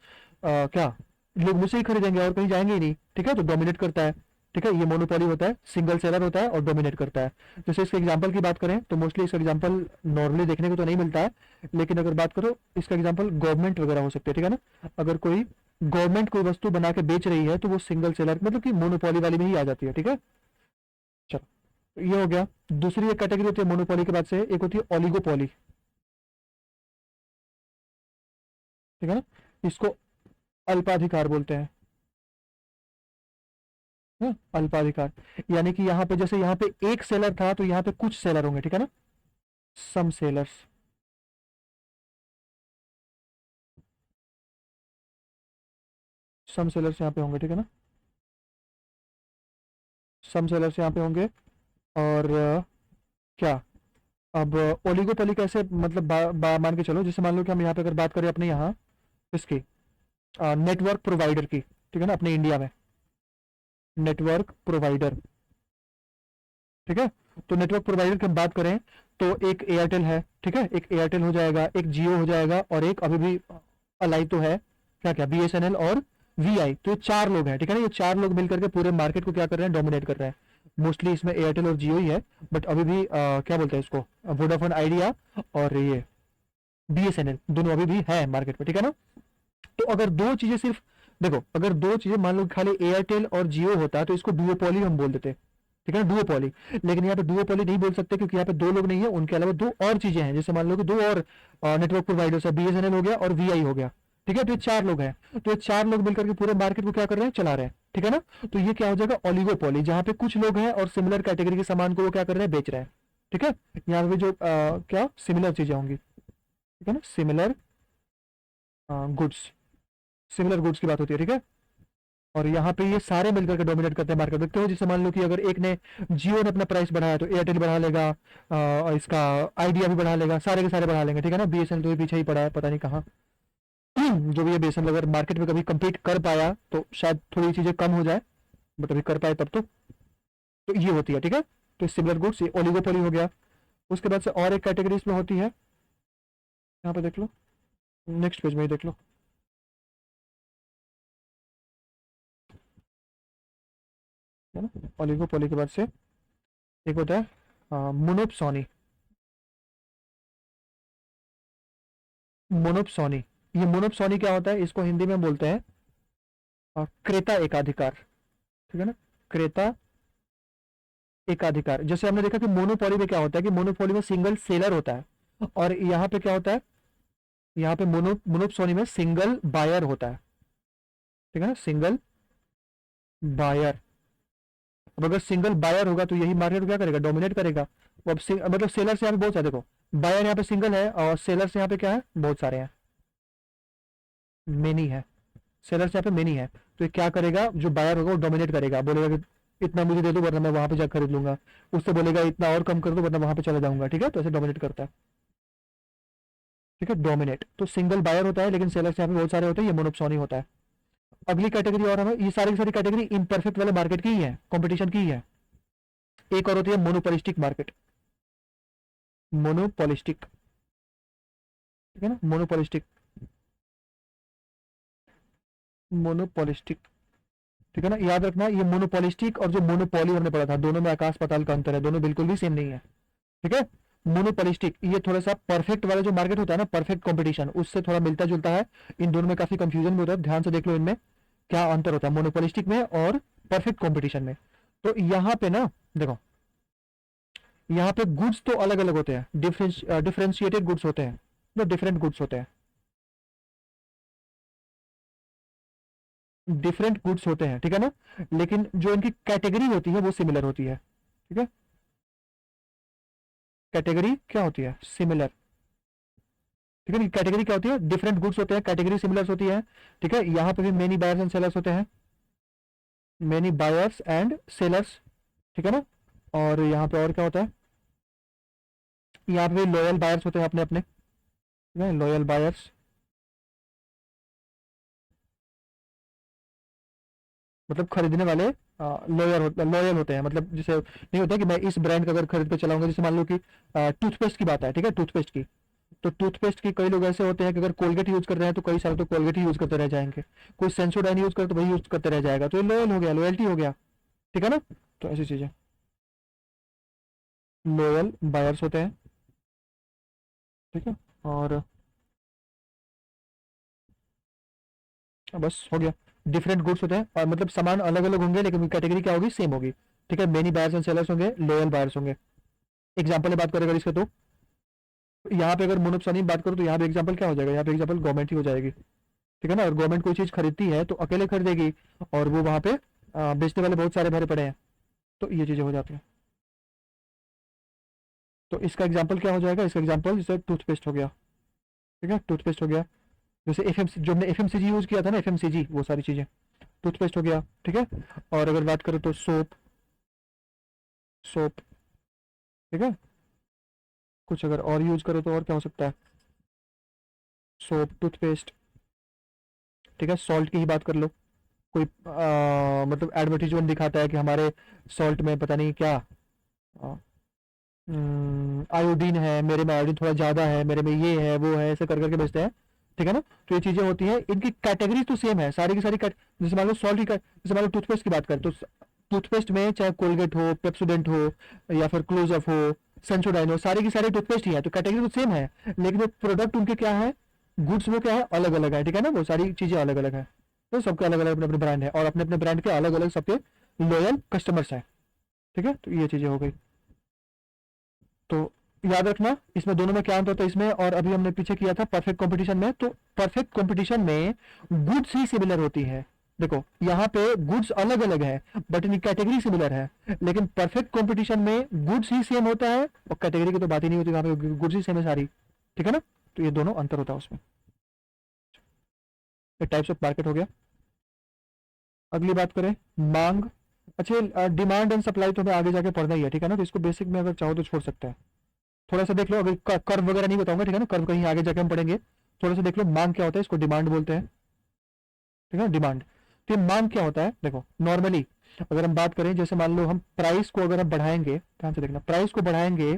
क्या लोग मुझसे ही खरीदेंगे और कहीं जाएंगे ही नहीं, ठीक है, तो डोमिनेट करता है। ठीक है, ये मोनोपोली होता है, सिंगल सेलर होता है और डोमिनेट करता है। जैसे इसके एग्जांपल की बात करें तो मोस्टली इसका एग्जांपल नॉर्मली देखने को तो नहीं मिलता है, लेकिन अगर बात करो इसका एग्जांपल गवर्नमेंट वगैरह हो सकते हैं, ठीक है ना। अगर कोई गवर्नमेंट कोई वस्तु बना के बेच रही है तो वो सिंगल सेलर मतलब कि मोनोपोली वाली में ही आ जाती है, ठीक है। चलो, ये हो गया। दूसरी एक कैटेगरी होती है मोनोपोली के बाद से, एक होती है ओलिगोपोली, ठीक है ना, इसको अल्पाधिकार बोलते हैं। अल्पाधिकार, यानी कि यहाँ पे जैसे यहाँ पे एक सेलर था तो यहाँ पे कुछ सेलर होंगे, ठीक है ना, सम सेलर्स। सम सेलर्स यहाँ पे होंगे, ठीक है ना, सम सेलर्स यहाँ पे होंगे। और क्या, अब ओलिगोपोली कैसे, मतलब मान के चलो, जैसे मान लो कि हम यहाँ पे अगर बात करें अपने यहाँ इसकी नेटवर्क प्रोवाइडर की, ठीक है ना, अपने इंडिया में नेटवर्क प्रोवाइडर, ठीक है। तो नेटवर्क प्रोवाइडर की हम बात करें तो एक एयरटेल है, ठीक है, एक एयरटेल हो जाएगा, एक जियो हो जाएगा, और एक अभी भी अलाइव तो है, क्या क्या बीएसएनएल और वीआई। तो ये चार लोग हैं, ठीक है ना, ये चार लोग मिलकर के पूरे मार्केट को क्या कर रहे हैं, डोमिनेट कर रहे हैं। मोस्टली इसमें एयरटेल और जियो ही है, बट अभी भी क्या बोलते हैं इसको, वोडाफोन आइडिया और ये बीएसएनएल दोनों अभी भी है मार्केट में, ठीक है ना। तो अगर दो चीजें सिर्फ देखो, अगर दो चीजें मान लो खाली एयरटेल और जियो होता है तो इसको डुओपोली हम बोल देते, ठीक है ना, डुओपोली। लेकिन यहाँ पे डुओपोली नहीं बोल सकते क्योंकि यहाँ पे दो लोग नहीं है, उनके अलावा दो और चीजें हैं। जैसे मान लो कि दो और नेटवर्क प्रोवाइडर्स है, बीएसएनएल हो गया और वीआई हो गया, ठीक है। तो ये चार लोग हैं, तो ये चार लोग मिलकर के पूरे मार्केट को क्या कर रहे हैं, चला रहे हैं, ठीक है ना। तो ये क्या हो जाएगा, ओलिगोपोली, जहां पे कुछ लोग हैं और सिमिलर कैटेगरी के सामान को वो क्या कर रहे हैं, बेच रहे हैं, ठीक है। यहाँ पे जो क्या सिमिलर चीजें होंगी, ठीक है ना, गुड्स सिमिलर गुड्स की बात होती है, ठीक है। और यहाँ पे ये सारे मिलकर के डोमिनेट करते हैं मार्केट। देखते हो, जैसे मान लो कि अगर एक ने जियो ने अपना प्राइस बढ़ाया तो एयरटेल बढ़ा लेगा, और इसका आइडिया भी बढ़ा लेगा, सारे के सारे बढ़ा लेंगे, ठीक है ना। बीएसएनएल तो ये पीछे ही पड़ा है, पता नहीं कहाँ। जो भी ये बीएसएनएल अगर मार्केट में कभी compete कर पाया तो शायद थोड़ी चीजें कम हो जाए, बट अभी कर पाए तब तो ये होती है, ठीक है। तो सिमिलर गुड्स, ये ओलिगोपोली हो गया। उसके बाद से और एक कैटेगरी इसमें होती है, यहाँ पे देख लो, नेक्स्ट पेज में ही देख लो, है ना। ओलिगोपोली के बाद से एक होता है मोनोप्सोनी। मोनोप्सोनी, ये मोनोप्सोनी क्या होता है, इसको हिंदी में बोलते हैं क्रेता एकाधिकार, ठीक है ना, क्रेता एकाधिकार। जैसे हमने देखा कि मोनोपोली में क्या होता है कि मोनोपोली में सिंगल सेलर होता है, और यहाँ पे क्या होता है, यहाँ पे मोनोप्सोनी में सिंगल बायर होता है, ठीक है ना, सिंगल बायर। अब अगर सिंगल बायर होगा तो यही मार्केट को क्या करेगा, डोमिनेट करेगा। अब मतलब सेलर से यहाँ पे बहुत सारे, देखो बायर यहाँ पे सिंगल है और सेलर से यहाँ पे क्या है, बहुत सारे हैं, मेनी है। सेलर से यहाँ पे मेनी है, तो ये क्या करेगा, जो बायर होगा वो डोमिनेट करेगा, बोलेगा कि इतना मुझे दे दो वरना मैं वहां पे जाकर खरीद लूंगा, उससे बोलेगा इतना और कम कर दो वरना वहां पे चला जाऊंगा, ठीक है। तो ऐसे डोमिनेट करता है, ठीक है, डोमिनेट। तो सिंगल बायर होता है लेकिन सेलर से यहाँ पे बहुत सारे होते हैं, ये मोनोप्सोनी होता है। अगली कैटेगरी और हमें, ये सारी की सारी कैटेगरी इम्परफेक्ट वाले मार्केट की ही है, कंपटीशन की ही है। एक और होती है मोनोपोलिस्टिक मार्केट, मोनोपोलिस्टिक, ठीक है ना, मोनोपोलिस्टिक, मोनोपोलिस्टिक, ठीक है ना। याद रखना, ये मोनोपोलिस्टिक और जो मोनोपोली हमने पढ़ा था, दोनों में आकाश पाताल का अंतर है, दोनों बिल्कुल भी सेम नहीं है, ठीक है। मोनोपोलिस्टिक ये थोड़ा सा परफेक्ट वाला जो मार्केट होता है ना, परफेक्ट कंपटीशन, उससे थोड़ा मिलता जुलता है। इन दोनों में काफी कंफ्यूजन भी होता है, ध्यान से देख लो इनमें क्या अंतर होता है मोनोपोलिस्टिक में और परफेक्ट कंपटीशन में। तो यहाँ पे ना देखो, यहाँ पे गुड्स तो अलग अलग होते हैं, डिफरेंशिएटेड गुड्स होते हैं, तो डिफरेंट गुड्स होते हैं, डिफरेंट गुड्स होते हैं, ठीक है ना। लेकिन जो इनकी कैटेगरी होती है वो सिमिलर होती है, ठीक है। कैटेगरी क्या होती है, सिमिलर, ठीक है। कैटेगरी क्या होती है, डिफरेंट गुड्स होते हैं, कैटेगरी सिमिलर होती है, ठीक है। यहाँ पे भी मेनी बायर्स एंड सेलर्स होते हैं, मेनी बायर्स एंड सेलर्स, ठीक है ना। और यहाँ पे और क्या होता है, यहाँ पे लॉयल बायर्स होते हैं अपने अपने, ठीक है, लॉयल बायर्स, मतलब खरीदने वाले लॉयल होते हैं, मतलब जैसे नहीं होता कि मैं इस ब्रांड का अगर खरीद के चलाऊंगा, जैसे मान लो कि टूथपेस्ट की बात है, ठीक है, टूथपेस्ट की। तो टूथपेस्ट की कई लोग ऐसे होते हैं कि अगर कोलगेट यूज कर रहे हैं तो कई साल तो कोलगेट ही यूज करते रह जाएंगे, कोई सेंसोडाइन यूज कर तो वही यूज करते रह जाएगा, तो ये लॉयल हो गया, लॉयल्टी हो गया, ठीक है ना। तो ऐसी चीजें लॉयल बायर्स होते हैं, ठीक है। और बस हो गया, डिफरेंट गुड्स होते हैं, और मतलब सामान अलग अलग होंगे लेकिन कैटेगरी क्या होगी, सेम होगी, ठीक है। मेनी बायर्स एंड सेलर्स होंगे, लॉयल बायर्स होंगे। एग्जाम्पल में बात करें इसके, तो यहाँ पे अगर मोनोप्सोनी की बात करूँ तो यहाँ पे एग्जाम्पल क्या हो जाएगा, यहाँ पे एग्जाम्पल गवर्नमेंट ही हो जाएगी, ठीक है ना। और गवर्नमेंट कोई चीज खरीदती है तो अकेले खरीदेगी, और वो वहां पे बेचने वाले बहुत सारे भरे पड़े हैं, तो ये चीजें हो जाती हैं। तो इसका एग्जाम्पल क्या हो जाएगा, इसका एग्जाम्पल जैसे टूथपेस्ट हो गया, ठीक है, टूथपेस्ट हो गया। जैसे एफ जो हमने एफएमसीजी यूज किया था ना, एफएमसीजी, वो सारी चीजें, टूथपेस्ट हो गया, ठीक है। और अगर बात करें तो सोप, सोप, ठीक है। कुछ अगर और यूज करो तो और क्या हो सकता है, सोप, टूथपेस्ट, ठीक है। सॉल्ट की ही बात कर लो, कोई मतलब एडवर्टीजमेंट दिखाता है कि हमारे सॉल्ट में पता नहीं क्या आयोडीन है, मेरे में आयोडीन थोड़ा ज्यादा है, मेरे में ये है वो है, ऐसे कर करके बेचते हैं, ठीक है ना। तो ये चीजें होती है, इनकी कैटेगरी तो सेम है सारी की सारी जैसे मान लो सॉल्ट की जैसे मान लो टूथपेस्ट की बात करें तो टूथपेस्ट में चाहे कोलगेट हो, पेप्सोडेंट हो, या फिर क्लोजअप हो, सेंसोडाइन हो, सारी की सारी टूथपेस्ट ही है, तो कैटेगरी तो सेम है, लेकिन वो प्रोडक्ट उनके क्या है, गुड्स वो क्या है, अलग अलग है, ठीक है ना, वो सारी चीजें अलग अलग है। तो सबके अलग अलग अपने अपने ब्रांड है, और अपने अपने ब्रांड के अलग अलग सबके लॉयल कस्टमर्स हैं, ठीक है। तो ये चीजें हो गई। तो याद रखना इसमें दोनों में क्या अंतर होता है, इसमें और अभी हमने पीछे किया था परफेक्ट कंपटीशन में, तो परफेक्ट कंपटीशन में गुड्स ही सिमिलर होती है। देखो यहाँ पे गुड्स अलग अलग है बट इनकी कैटेगरी सिमिलर है, लेकिन परफेक्ट कंपटीशन में गुड्स ही सेम होता है और कैटेगरी की तो बात ही नहीं होती, वहां पे गुड्स ही सेम है सारी, ठीक है ना। तो ये दोनों अंतर होता है उसमें। टाइप्स ऑफ मार्केट हो गया। अगली बात करें, मांग। अच्छा, डिमांड एंड सप्लाई तो हमें आगे जाके पढ़ना ही है, ठीक है ना, तो इसको बेसिक में अगर चाहो तो छोड़ सकते हैं। थोड़ा सा देख लो, अगर कर्व वगैरह नहीं बताऊंगा, ठीक है ना, कर्व कहीं आगे जाके हम पढ़ेंगे। थोड़ा सा देख लो मांग क्या होता है, इसको डिमांड बोलते हैं, ठीक है, डिमांड। तो ये मांग क्या होता है, देखो नॉर्मली अगर हम बात करें, जैसे मान लो हम प्राइस को अगर हम बढ़ाएंगे, ध्यान से देखना, प्राइस को बढ़ाएंगे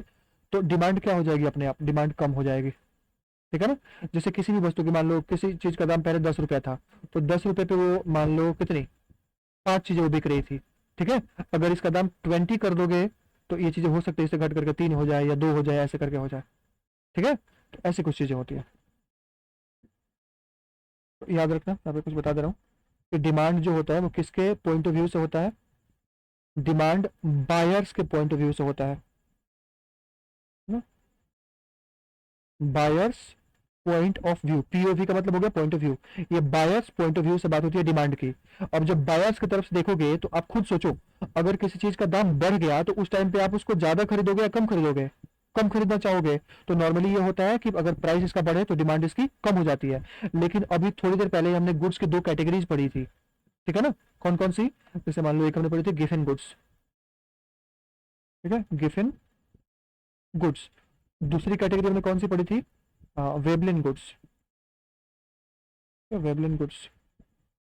तो डिमांड क्या हो जाएगी, अपने आप डिमांड कम हो जाएगी, ठीक है ना। जैसे किसी भी वस्तु की मान लो किसी चीज का दाम पहले 10 रुपया था, तो 10 रुपए पे वो मान लो कितनी, 5 चीजें वो बिक रही थी, ठीक है। अगर इसका दाम 20 कर दोगे तो ये चीजें हो सकती है इससे घट करके 3 हो जाए या 2 हो जाए, ऐसे करके हो जाए, ठीक है। तो ऐसी कुछ चीजें होती है, तो याद रखना, मैं आपको कुछ बता दे रहा हूँ कि डिमांड जो होता है वो किसके पॉइंट ऑफ व्यू से होता है, डिमांड बायर्स के पॉइंट ऑफ व्यू से होता है ना, buyers point of view, POV का मतलब हो गया पॉइंट ऑफ व्यू, ये बायर्स पॉइंट ऑफ व्यू से बात होती है डिमांड की। अब जब बायर्स की तरफ से देखोगे तो आप खुद सोचो, अगर किसी चीज का दाम बढ़ गया तो उस टाइम पे आप उसको ज्यादा खरीदोगे या कम खरीदोगे, कम खरीदना चाहोगे। तो नॉर्मली ये होता है कि अगर प्राइस इसका बढ़े तो डिमांड इसकी कम हो जाती है। लेकिन अभी थोड़ी देर पहले हमने गुड्स की दो कैटेगरीज पढ़ी थी, ठीक है ना, कौन कौन सी, जैसे मान लो एक हमने पढ़ी थी गिफिन गुड्स, ठीक है, गिफिन गुड्स। दूसरी कैटेगरी हमने कौन सी पढ़ी थी, वेबलिन गुड्स, वेबलिन गुड्स।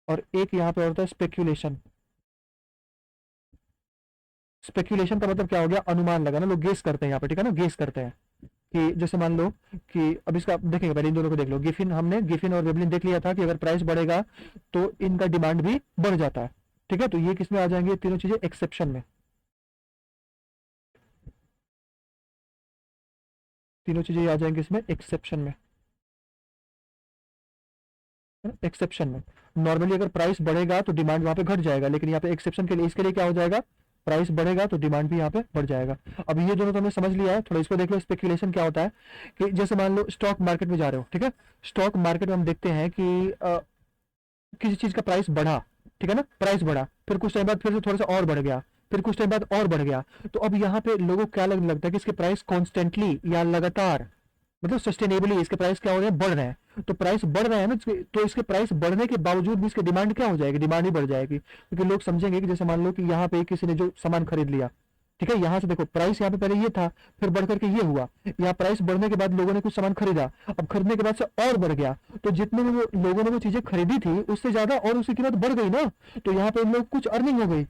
और एक यहाँ पे और होता है स्पेक्यूलेशन। स्पेक्यूलेशन का मतलब क्या हो गया, अनुमान लगाना, लोग गेस करते हैं यहाँ पे, ठीक है ना, गेस करते हैं कि जैसे मान लो कि अब इसका देखेंगे, पहले इन दोनों को देख लो, गिफिन हमने गिफिन और वेबलिन देख लिया था कि अगर प्राइस बढ़ेगा तो इनका डिमांड भी बढ़ जाता है, ठीक है। तो ये किसमें आ जाएंगे, तीनों चीजें एक्सेप्शन में, तीनों चीजें आ जाएंगी इसमें एक्सेप्शन में, एक्सेप्शन में। नॉर्मली अगर प्राइस बढ़ेगा तो डिमांड वहां पे घट जाएगा, लेकिन यहाँ पे एक्सेप्शन के लिए, इसके लिए क्या हो जाएगा, प्राइस बढ़ेगा तो डिमांड भी यहाँ पे बढ़ जाएगा। अब ये दोनों तो हमने समझ लिया है, थोड़ा इसको देख लो। स्पेकुलेशन क्या होता है कि जैसे मान लो स्टॉक मार्केट में जा रहे हो, ठीक है, स्टॉक मार्केट में हम देखते हैं कि किसी चीज का प्राइस बढ़ा, ठीक है ना, प्राइस बढ़ा, फिर कुछ टाइम बाद फिर से थोड़ा सा और बढ़ गया, फिर कुछ टाइम बाद और बढ़ गया। तो अब यहाँ पे लोगों को क्या लगने लगता है कि इसके प्राइस कॉन्स्टेंटली या लगातार, मतलब सस्टेनेबली इसके प्राइस क्या हो रहे हैं, बढ़ रहे हैं। तो प्राइस बढ़ रहे हैं ना, तो इसके प्राइस बढ़ने के बावजूद भी इसकी डिमांड क्या हो जाएगी, डिमांड ही बढ़ जाएगी। क्योंकि लोग समझेंगे कि जैसे मान लो कि यहाँ पे किसी ने जो सामान खरीद लिया, ठीक है, यहाँ से देखो प्राइस यहाँ पे पहले ये था, फिर बढ़ करके ये हुआ, यहाँ प्राइस बढ़ने के बाद लोगों ने कुछ सामान खरीदा, अब खरीदने के बाद से और बढ़ गया, तो जितने में वो लोगों ने वो चीजें खरीदी थी उससे ज्यादा और उसकी कीमत बढ़ गई ना, तो यहाँ पे इन लोग कुछ अर्निंग हो गई,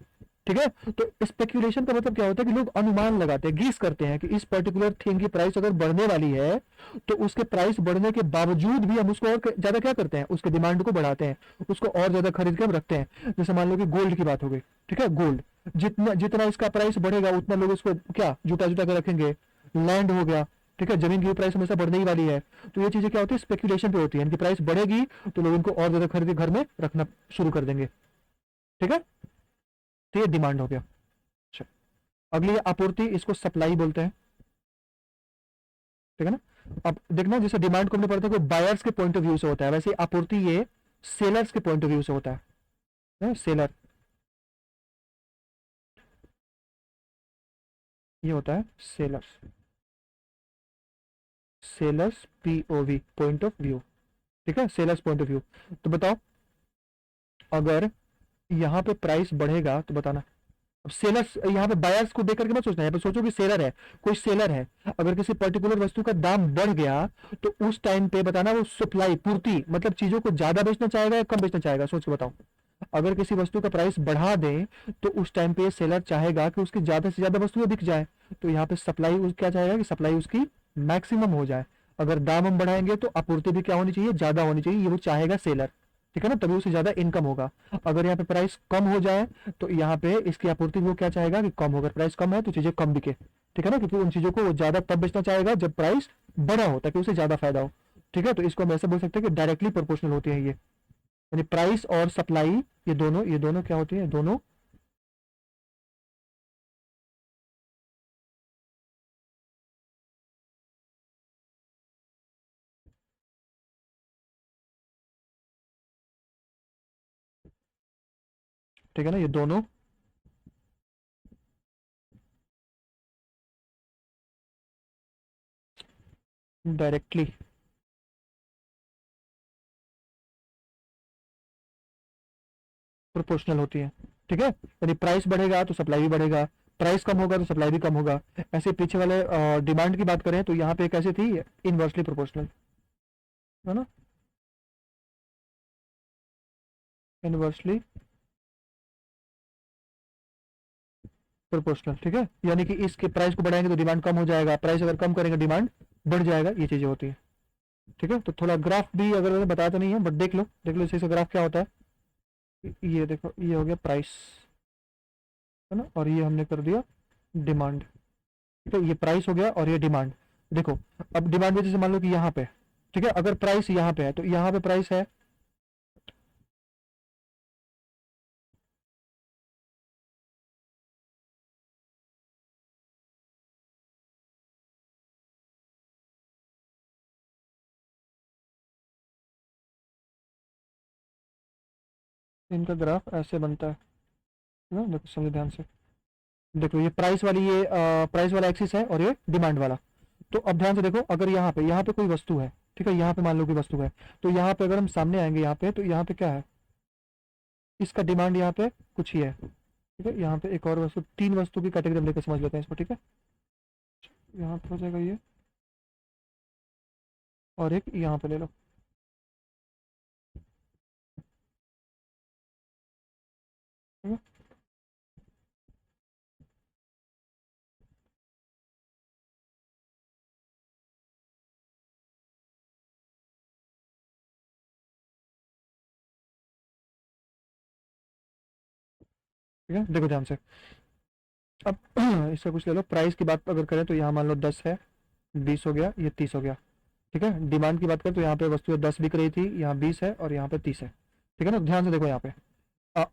ठीक है। तो स्पेक्यूलेशन का मतलब क्या होता है कि लोग अनुमान लगाते हैं, गीस करते हैं कि इस पर्टिकुलर थिंग की प्राइस अगर बढ़ने वाली है तो उसके प्राइस बढ़ने के बावजूद भी हम उसको और ज्यादा क्या करते हैं, उसके डिमांड को बढ़ाते हैं, उसको और ज्यादा खरीद के हम रखते हैं। जैसे मान लो कि गोल्ड की बात हो गई, ठीक है, गोल्ड जितना जितना इसका प्राइस बढ़ेगा उतना लोग इसको क्या जुटा जुटा कर रखेंगे। लैंड हो गया, ठीक है, जमीन की प्राइस हमेशा बढ़ने ही वाली है। तो ये चीजें क्या होती है, स्पेक्यूलेशन पे होती है, इनकी प्राइस बढ़ेगी तो लोग इनको और ज्यादा खरीद के घर में रखना शुरू कर देंगे, ठीक है। तो ये डिमांड हो गया। अच्छा, अगली आपूर्ति, इसको सप्लाई बोलते हैं, ठीक है ना। अब देखना, जैसे डिमांड को हमने पढ़ा था कि बायर्स के पॉइंट ऑफ व्यू से होता है, वैसे आपूर्ति ये सेलर्स के पॉइंट ऑफ व्यू से होता है। सेलर ये होता है sellers, sellers POV point of view, ठीक है, सेलर्स पॉइंट ऑफ व्यू। तो बताओ, अगर यहाँ पे प्राइस बढ़ेगा तो बताना। अब सेलर्स, यहाँ पे बायर्स को देख करके मत सोचना, यहाँ पे सोचो कि सेलर है, कोई सेलर है, अगर किसी पर्टिकुलर वस्तु का दाम बढ़ गया तो उस टाइम पे बताना वो सप्लाई, पूर्ति, मतलब चीजों को ज्यादा बेचना चाहेगा या कम बेचना चाहेगा, सोच के बताओ। अगर किसी वस्तु का प्राइस बढ़ा दे तो उस टाइम पे सेलर चाहेगा कि उसकी ज्यादा से ज्यादा वस्तुएं बिक जाए, तो यहाँ पे सप्लाई क्या चाहेगा कि सप्लाई उसकी मैक्सिमम हो जाए। अगर दाम हम बढ़ाएंगे तो आपूर्ति भी क्या होनी चाहिए, ज्यादा होनी चाहिए, ये वो चाहेगा सेलर, ठीक है ना, तभी उसे ज्यादा इनकम होगा। अगर यहाँ पे प्राइस कम हो जाए तो यहाँ पे इसकी आपूर्ति वो क्या चाहेगा कि कम हो, अगर प्राइस कम है तो चीजें कम बिके, ठीक है ना, क्योंकि उन चीजों को वो ज्यादा तब बेचना चाहेगा जब प्राइस बड़ा हो, ताकि उसे ज्यादा फायदा हो, ठीक है। तो इसको हम ऐसे बोल सकते हैं कि डायरेक्टली प्रोपोर्शनल होती है ये, यानी प्राइस और सप्लाई, ये दोनों क्या होती है, दोनों ठीक है ना, ये दोनों डायरेक्टली प्रोपोर्शनल होती है, ठीक है। यानी प्राइस बढ़ेगा तो सप्लाई भी बढ़ेगा, प्राइस कम होगा तो सप्लाई भी कम होगा। ऐसे पीछे वाले डिमांड की बात करें तो यहाँ पे कैसे थी, इनवर्सली प्रोपोर्शनल, है ना, इनवर्सली प्रोपोर्शनल, ठीक है। यानी कि इसके प्राइस को बढ़ाएंगे तो डिमांड कम हो जाएगा, प्राइस अगर कम करेंगे डिमांड बढ़ जाएगा, ये चीजें होती है, ठीक है। तो थोड़ा ग्राफ भी अगर मैंने बताया तो नहीं है, बट देख लो, देख लो इसी से ग्राफ क्या होता है। ये देखो, ये हो गया प्राइस, है ना, और ये हमने कर दिया डिमांड, ठीक है। ये प्राइस हो गया और ये डिमांड। देखो, अब डिमांड में जैसे मान लो कि यहाँ पे, ठीक है, अगर प्राइस यहाँ पे है तो यहाँ पे प्राइस है, इनका ग्राफ ऐसे बनता है ना, देखो समझो ध्यान से। देखो ये प्राइस वाली, ये प्राइस वाला एक्सिस है और ये डिमांड वाला। तो अब ध्यान से देखो, अगर यहाँ पे कोई वस्तु है, ठीक है, यहाँ पे मान लो कि वस्तु है, तो यहाँ पे अगर हम सामने आएंगे यहाँ पे, तो यहाँ पे क्या है, इसका डिमांड यहाँ पे कुछ ही है, ठीक है। यहाँ पे एक और वस्तु, तीन वस्तु की कैटेगरी हम लेकर समझ लेते हैं इसको, ठीक है। यहाँ पे हो जाएगा ये, और एक यहाँ पे ले लो, ठीक है। ठीक है, देखो ध्यान से। अब इसका कुछ ले लो, प्राइस की बात अगर करें तो यहाँ मान लो 10 है, 20 हो गया, ये 30 हो गया, ठीक है। डिमांड की बात करें तो यहाँ पे वस्तु 10 बिक रही थी, यहाँ 20 है और यहाँ पे 30 है, ठीक है ना, ध्यान से देखो यहाँ पे।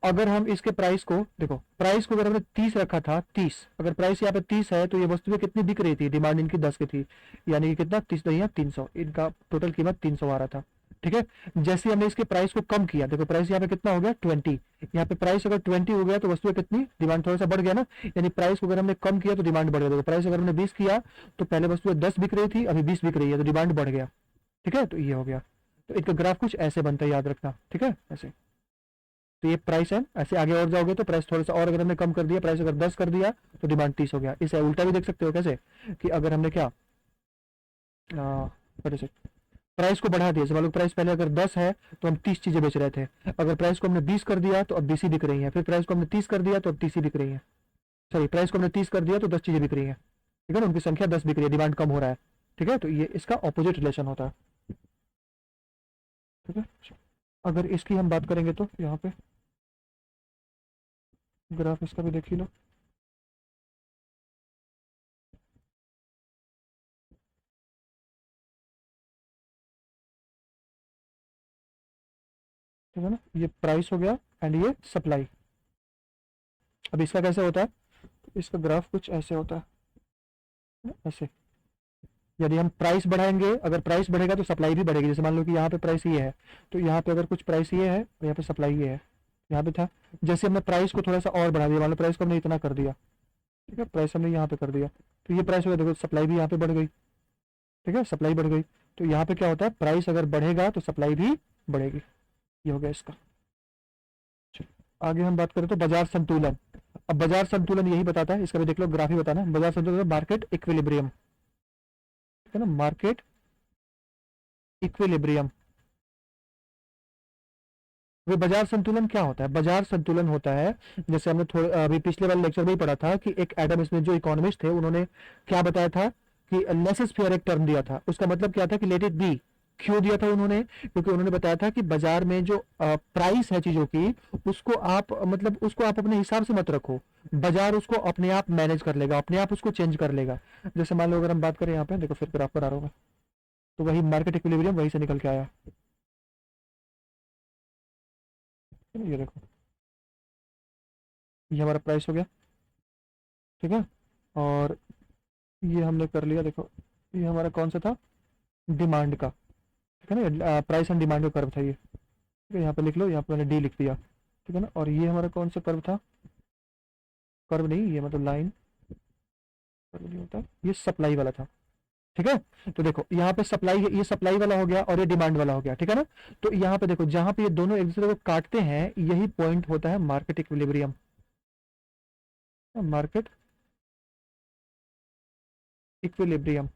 अगर हम इसके प्राइस को देखो, प्राइस को अगर हमने 30 रखा था, 30, अगर प्राइस यहाँ पे 30 है तो ये वस्तु कितनी बिक रही थी, डिमांड इनकी 10 की थी, यानी कि कितना, 30 नहीं, 300, इनका टोटल कीमत 300 आ रहा था। ठीक है, जैसे हमने इसके प्राइस को कम किया, देखो प्राइस यहाँ पे कितना हो गया, 20, यहाँ पे प्राइस अगर 20 हो गया तो वस्तु कितनी, डिमांड थोड़ा सा बढ़ गया ना, यानी प्राइस को अगर हमने कम किया तो डिमांड बढ़ गया। देखो प्राइस अगर हमने 20 किया तो पहले वस्तु 10 बिक रही थी, अभी 20 बिक रही है, तो डिमांड बढ़ गया। ठीक है, तो ये हो गया। तो इसका ग्राफ कुछ ऐसे बनता है, याद रखना। ठीक है, ऐसे। तो ये प्राइस है, ऐसे आगे और जाओगे तो प्राइस थोड़ा सा और अगर हमने कम कर दिया, प्राइस अगर 10 कर दिया तो डिमांड 30 हो गया। इसे उल्टा भी देख सकते हो, कैसे कि अगर हमने क्या से प्राइस को बढ़ा दिया, मान लो प्राइस पहले अगर 10 है तो हम 30 चीजें बेच रहे थे, अगर प्राइस को हमने 20 कर दिया तो अब 20 ही बिक रही है, फिर प्राइस को हमने 30 कर दिया तो अब 30 ही बिक रही है, सॉरी प्राइस को हमने 30 कर दिया तो 10 चीजें बिक रही है। ठीक है ना, उनकी संख्या 10 बिक रही है, डिमांड कम हो रहा है। ठीक है, तो ये इसका ऑपोजिट रिलेशन होता है। ठीक है, अगर इसकी हम बात करेंगे तो यहाँ पे ग्राफ इसका भी देख ही लो। ठीक है ना, ये प्राइस हो गया एंड ये सप्लाई। अब इसका कैसे होता है, इसका ग्राफ कुछ ऐसे होता है, ऐसे। यदि हम प्राइस बढ़ाएंगे, अगर प्राइस बढ़ेगा तो सप्लाई भी बढ़ेगी। जैसे मान लो कि यहाँ पे प्राइस ये है, तो यहाँ पे अगर कुछ प्राइस ये है तो यहाँ पे सप्लाई ये है, यहाँ पे था। जैसे हमने प्राइस को थोड़ा सा और बढ़ा दिया, मान लो प्राइस को हमने इतना कर दिया, ठीक है, प्राइस हमने यहाँ पे कर दिया, तो ये प्राइस हो गया, देखो सप्लाई भी यहाँ पे बढ़ गई। ठीक है, सप्लाई बढ़ गई, तो यहाँ पे क्या होता है, प्राइस अगर बढ़ेगा तो सप्लाई भी बढ़ेगी। ये हो गया इसका। आगे हम बात करें तो बाजार संतुलन। अब बाजार संतुलन यही बताता है, इसका भी देख लो, ग्राफ ही बताना है। बाजार संतुलन मार्केट इक्विलिब्रियम। ठीक है ना, मार्केट इक्विलिब्रियम। वे बाजार संतुलन क्या होता है, बाजार संतुलन होता है, जैसे हमने थोड़े अभी पिछले वाले लेक्चर में ही पढ़ा था कि एक एडम स्मिथ जो इकोनॉमिस्ट थे, उन्होंने क्या बताया था कि लेसेस फेयर एक टर्म दिया था। उसका मतलब क्या था कि लेट इट बी। क्यों दिया था उन्होंने, क्योंकि उन्होंने बताया था कि बाजार में जो प्राइस है चीजों की, उसको आप मतलब उसको आप अपने हिसाब से मत रखो, बाजार उसको अपने आप मैनेज कर लेगा, अपने आप उसको चेंज कर लेगा। जैसे मान लो अगर हम बात करें यहाँ पे, देखो फिर ग्राफ पर आ रहा हूँ मैं, तो वही मार्केट इक्विलिब्रियम वहीं से निकल के आया। ये देखो, ये हमारा प्राइस हो गया। ठीक है, और ये हमने कर लिया, देखो ये हमारा कौन सा था, डिमांड का। ठीक है ना, प्राइस एंड डिमांड का कर्व था ये। ठीक है, यहाँ पे लिख लो, यहाँ पे मैंने डी लिख दिया। ठीक है ना, और ये हमारा कौन सा कर्व था, कर्व नहीं, ये मतलब लाइन, कर्व नहीं होता, ये सप्लाई वाला था। ठीक है, तो देखो यहाँ पे सप्लाई, ये सप्लाई वाला हो गया और ये डिमांड वाला हो गया। ठीक है ना, तो यहाँ पे देखो जहां पे ये दोनों एक दूसरे को काटते हैं, यही पॉइंट होता है मार्केट इक्विलिब्रियम। Market equilibrium.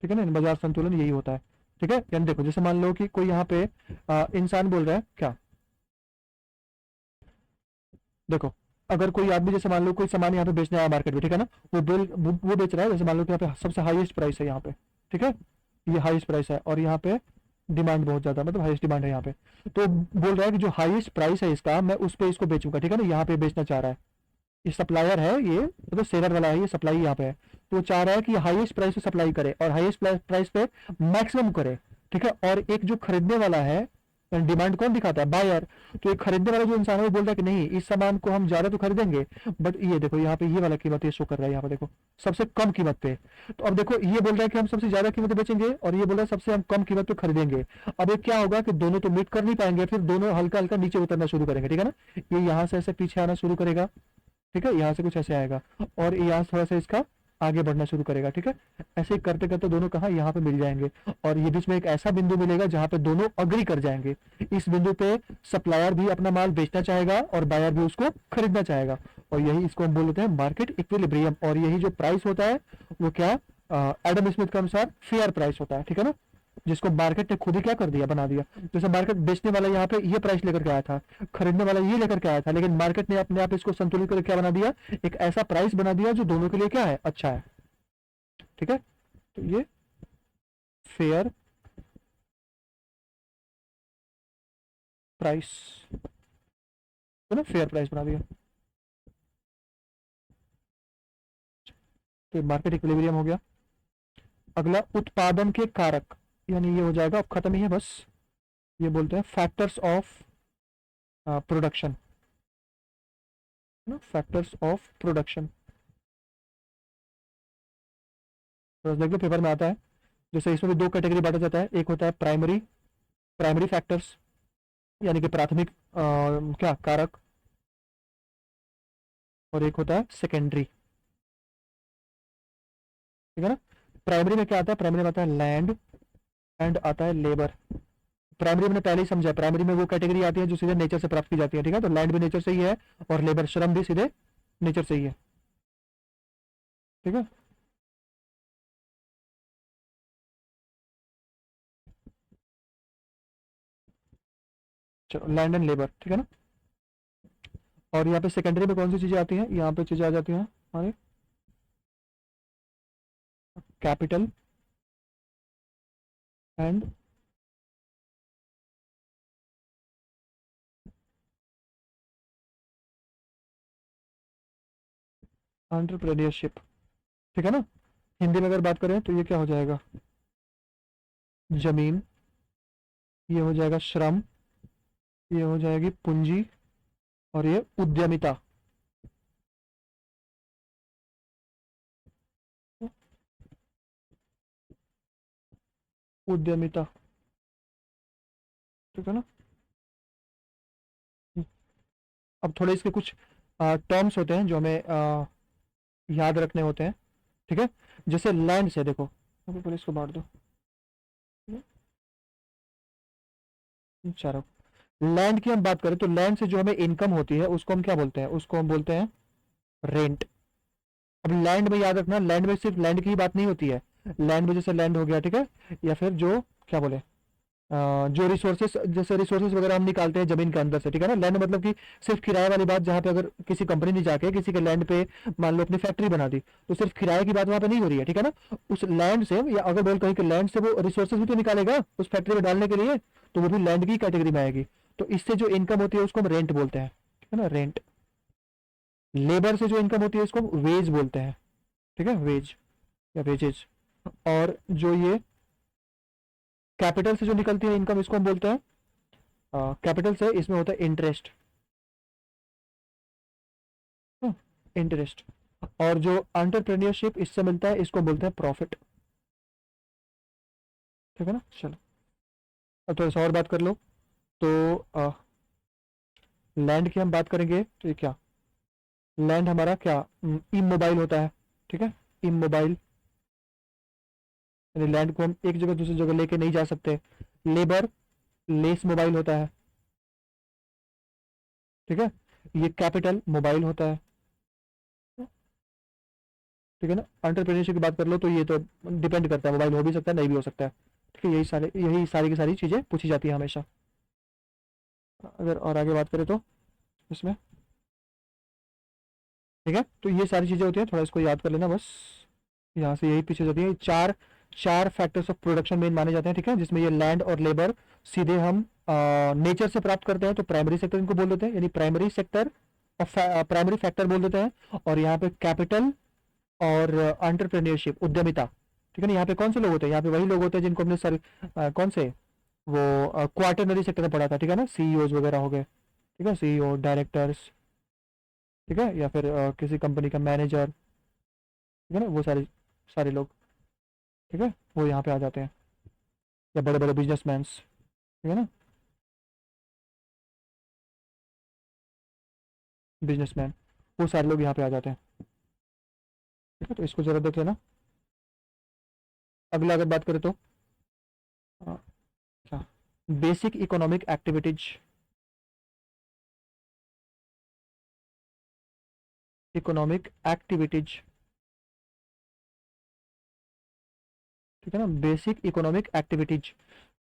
ठीक है ना, बाजार संतुलन यही होता है। ठीक है, यानी देखो जैसे मान लो कि कोई यहाँ पे इंसान बोल रहा है क्या, देखो अगर कोई आदमी, जैसे मान लो कोई सामान यहाँ पे बेचने आया मार्केट में, ठीक है ना, वो बेच रहा है, जैसे मान लो कि यहाँ पे सबसे हाईएस्ट प्राइस है यहाँ पे। ठीक है, ये हाईएस्ट प्राइस है और यहाँ पे डिमांड बहुत ज्यादा, मतलब हाईएस्ट डिमांड है यहाँ पे। तो बोल रहा है कि जो हाईएस्ट प्राइस है इसका, मैं उस पे इसको बेचूंगा। ठीक है ना, यहाँ पे बेचना चाह रहा है, ये सप्लायर है, ये मतलब सेलर वाला है, ये सप्लाई यहाँ पे है। तो वो चाह रहा है कि हाईएस्ट प्राइस पे सप्लाई करे और हाईएस्ट प्राइस पे मैक्सिमम करे। ठीक है, और एक जो खरीदने वाला है, डिमांड कौन दिखाता है, बायर। तो एक खरीदने वाला जो इंसान है वो बोल रहा है कि नहीं, इस सामान को हम ज्यादा तो खरीदेंगे, बट ये देखो यहाँ पे ये वाला कीमत ये शो कर रहा है, यहाँ पे देखो सबसे कम कीमत पे। तो अब देखो ये बोल रहा है कि हम सबसे ज्यादा कीमत पे बेचेंगे और ये बोल रहा है सबसे हम कम कीमत पे खरीदेंगे। अब ये क्या होगा कि दोनों तो मीट कर नहीं पाएंगे, फिर दोनों हल्का हल्का नीचे उतरना शुरू करेंगे। ठीक है ना, ये यहाँ से ऐसे पीछे आना शुरू करेगा। ठीक है, यहाँ से कुछ ऐसे आएगा और यहाँ थोड़ा सा इसका आगे बढ़ना शुरू करेगा। ठीक है, ऐसे ही करते करते दोनों कहा यहाँ पे मिल जाएंगे और ये बीच में एक ऐसा बिंदु मिलेगा जहां पे दोनों अग्री कर जाएंगे। इस बिंदु पे सप्लायर भी अपना माल बेचना चाहेगा और बायर भी उसको खरीदना चाहेगा, और यही इसको हम बोलते हैं मार्केट इक्विलिब्रियम। और यही जो प्राइस होता है वो क्या, एडम स्मिथ के अनुसार फेयर प्राइस होता है। ठीक है ना, जिसको मार्केट ने खुद ही क्या कर दिया, बना दिया। जैसे मार्केट बेचने वाला यहाँ पे ये प्राइस लेकर के आया था, खरीदने वाला ये लेकर के आया था, लेकिन मार्केट ने अपने आप इसको संतुलित करके क्या बना दिया, एक ऐसा प्राइस बना दिया जो दोनों के लिए क्या है, अच्छा है। ठीक है, तो ये फेयर प्राइस, है ना, फेयर प्राइस बना दिया। तो मार्केट इक्विलिब्रियम हो गया। अगला उत्पादन के कारक, यानी ये हो जाएगा, अब खत्म ही है बस, ये बोलते हैं factors of production, factors of production. तो देख लो पेपर में आता है, जैसे इसमें भी दो कैटेगरी बांटा जाता है, एक होता है प्राइमरी, प्राइमरी फैक्टर्स यानी कि प्राथमिक क्या कारक, और एक होता है सेकेंडरी, ठीक है ना। प्राइमरी में क्या आता है, प्राइमरी में आता है लैंड एंड आता है लेबर। प्राइमरी मैंने पहले ही समझा, प्राइमरी में वो कैटेगरी आती है जो सीधे नेचर से प्राप्त की जाती है, ठीक है, तो लैंड भी नेचर से ही है और लेबर श्रम भी सीधे नेचर से ही है, ठीक है। चलो लैंड एंड लेबर, ठीक है ना। और यहाँ पे सेकेंडरी में कौन सी चीजें आती हैं, यहाँ पे चीजें आ जाती हैं हमारे कैपिटल एंड एंटरप्रेन्योरशिप, ठीक है ना। हिंदी में अगर बात करें तो ये क्या हो जाएगा, जमीन, ये हो जाएगा श्रम, ये हो जाएगी पूंजी, और ये उद्यमिता, उद्यमिता, ठीक है ना। अब थोड़े इसके कुछ टर्म्स होते हैं जो हमें याद रखने होते हैं, ठीक है। जैसे लैंड से देखो, अभी पहले इसको बांट दो, चारों, लैंड की हम बात करें तो लैंड से जो हमें इनकम होती है उसको हम क्या बोलते हैं, उसको हम बोलते हैं रेंट। अब लैंड में याद रखना, लैंड में सिर्फ लैंड की ही बात नहीं होती है, लैंड में जैसे लैंड हो गया, ठीक है, या फिर जो क्या बोले जो रिसोर्सेस, जैसे रिसोर्सेस वगैरह हम निकालते हैं जमीन के अंदर से, ठीक है ना। लैंड मतलब कि सिर्फ किराए वाली बात, जहाँ पे अगर किसी कंपनी ने जाके किसी के लैंड पे मान लो अपनी फैक्ट्री बना दी, तो सिर्फ किराए की बात वहां पे नहीं हो रही है, ठीक है ना। उस लैंड से, या अगर बोल कहीं कि लैंड से वो रिसोर्सेज भी तो निकालेगा उस फैक्ट्री में डालने के लिए, तो वो भी लैंड की कैटेगरी में आएगी। तो इससे जो इनकम होती है उसको हम रेंट बोलते हैं, ठीक है ना, रेंट। लेबर से जो इनकम होती है उसको हम वेज बोलते हैं, ठीक है, वेज या वेजेज। और जो ये कैपिटल से जो निकलती है इनकम, इसको हम बोलते हैं कैपिटल से, इसमें होता है इंटरेस्ट, इंटरेस्ट। और जो एंटरप्रेन्योरशिप इससे मिलता है इसको बोलते हैं प्रॉफिट, ठीक है ना। चलो अब थोड़ा सा और बात कर लो, तो लैंड की हम बात करेंगे तो ये क्या, लैंड हमारा क्या इमोबाइल होता है, ठीक है, इमोबाइल, यानी लैंड को हम एक जगह दूसरी जगह लेके नहीं जा सकते। लेबर लेस मोबाइल होता है, ठीक है। ये कैपिटल मोबाइल होता है, ठीक है ना। एंटरप्रेन्योरशिप की बात कर लो तो ये तो डिपेंड करता है, मोबाइल हो भी सकता है नहीं भी हो सकता है, ठीक है। यही सारी की सारी चीज़ें पूछी जाती है हमेशा। अगर और आगे बात करें तो इसमें, ठीक है, तो ये सारी चीज़ें होती हैं, थोड़ा इसको याद कर लेना बस। यहाँ से यही पीछे जाती है, चार चार फैक्टर्स ऑफ प्रोडक्शन मेन माने जाते हैं, ठीक है, जिसमें ये लैंड और लेबर सीधे हम नेचर से प्राप्त करते हैं, तो प्राइमरी सेक्टर इनको बोल देते हैं, यानी प्राइमरी सेक्टर और प्राइमरी फैक्टर बोल देते हैं। और यहाँ पे कैपिटल और एंटरप्रेन्योरशिप, उद्यमिता, ठीक है ना। यहाँ पे कौन से लोग होते हैं, यहाँ पे वही लोग होते हैं जिनको हमने सर कौन से वो क्वार्टरनरी सेक्टर में पढ़ा था, ठीक है ना, सीईओज वगैरह हो गए, ठीक है, सीईओ डायरेक्टर्स, ठीक है, या फिर किसी कंपनी का मैनेजर, ठीक है ना, वो सारे सारे लोग, ठीक है, वो यहाँ पे आ जाते हैं, या बड़े बड़े बिजनेसमैन, ठीक है ना, बिजनेसमैन, वो सारे लोग यहाँ पे आ जाते हैं, ठीक है। तो इसको जरा देख लेना। अगला अगर बात करें तो अ, क्या, basic economic activities, economic activities, ठीक है ना, बेसिक इकोनॉमिक एक्टिविटीज।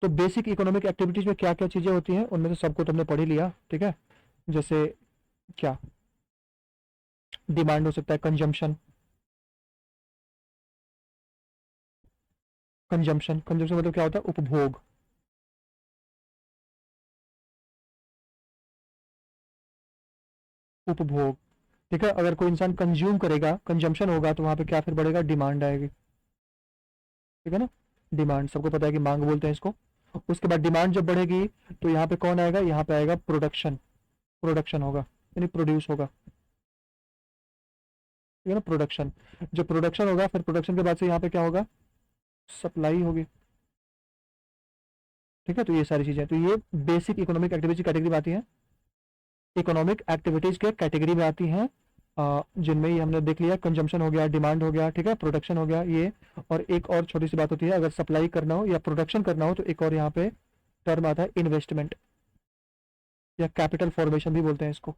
तो बेसिक इकोनॉमिक एक्टिविटीज में क्या क्या चीजें होती हैं, उनमें से सबको तुमने पढ़ ही लिया, ठीक है। जैसे क्या, डिमांड हो सकता है, कंजम्पशन, कंजम्पशन कंजम्पशन मतलब क्या होता है, उपभोग, उपभोग, ठीक है, अगर कोई इंसान कंज्यूम करेगा, कंजम्पशन होगा, तो वहां पे क्या फिर बढ़ेगा, डिमांड आएगी। ठीक है ना, डिमांड सबको पता है कि मांग बोलते हैं इसको। उसके बाद डिमांड जब बढ़ेगी तो यहाँ पे कौन आएगा, यहाँ पे आएगा प्रोडक्शन। प्रोडक्शन होगा यानी प्रोड्यूस होगा। ठीक है ना, प्रोडक्शन। जब प्रोडक्शन होगा फिर प्रोडक्शन के बाद से यहाँ पे क्या होगा, सप्लाई होगी। ठीक है, तो ये सारी चीजें, तो ये बेसिक इकोनॉमिक एक्टिविटी कैटेगरी में आती है, इकोनॉमिक एक्टिविटीज के कैटेगरी में आती हैं, जिनमें ये हमने देख लिया, कंजम्पशन हो गया, डिमांड हो गया, ठीक है, प्रोडक्शन हो गया ये। और एक और छोटी सी बात होती है, अगर सप्लाई करना हो या प्रोडक्शन करना हो तो एक और यहाँ पे टर्म आता है, इन्वेस्टमेंट या कैपिटल फॉर्मेशन भी बोलते हैं इसको।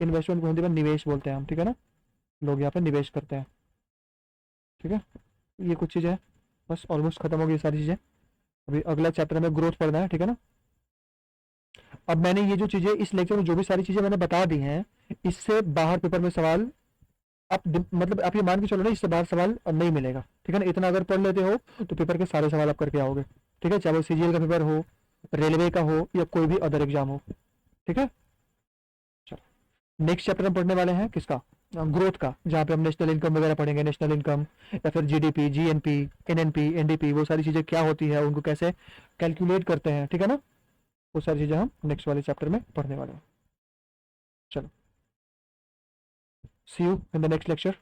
इन्वेस्टमेंट को हिंदी में निवेश बोलते हैं हम। ठीक है ना, लोग यहाँ पे निवेश करते हैं। ठीक है, ये कुछ चीज़ें हैं, बस ऑलमोस्ट खत्म हो गई सारी चीज़ें। अभी अगला चैप्टर में ग्रोथ पढ़ना है। ठीक है ना, अब मैंने ये जो चीज़ें इस लेक्चर में जो भी सारी चीज़ें मैंने बता दी हैं, इससे बाहर पेपर में सवाल, आप मतलब आप ये मान के चलो ना, इससे बाहर सवाल नहीं मिलेगा। ठीक है ना, इतना अगर पढ़ लेते हो तो पेपर के सारे सवाल आप करके आओगे। ठीक है, चाहे वो सीजीएल का पेपर हो, रेलवे का हो, या कोई भी अदर एग्जाम हो। ठीक है, चलो नेक्स्ट चैप्टर हम पढ़ने वाले हैं किसका, ग्रोथ का, जहाँ पे हम नेशनल इनकम वगैरह पढ़ेंगे, नेशनल इनकम या फिर जीडीपी, जीएनपी, एनएनपी, एनडीपी, वो सारी चीज़ें क्या होती है, उनको कैसे कैलकुलेट करते हैं। ठीक है ना, वो सारी चीज़ें हम नेक्स्ट वाले चैप्टर में पढ़ने वाले हैं। चलो, see you in the next lecture.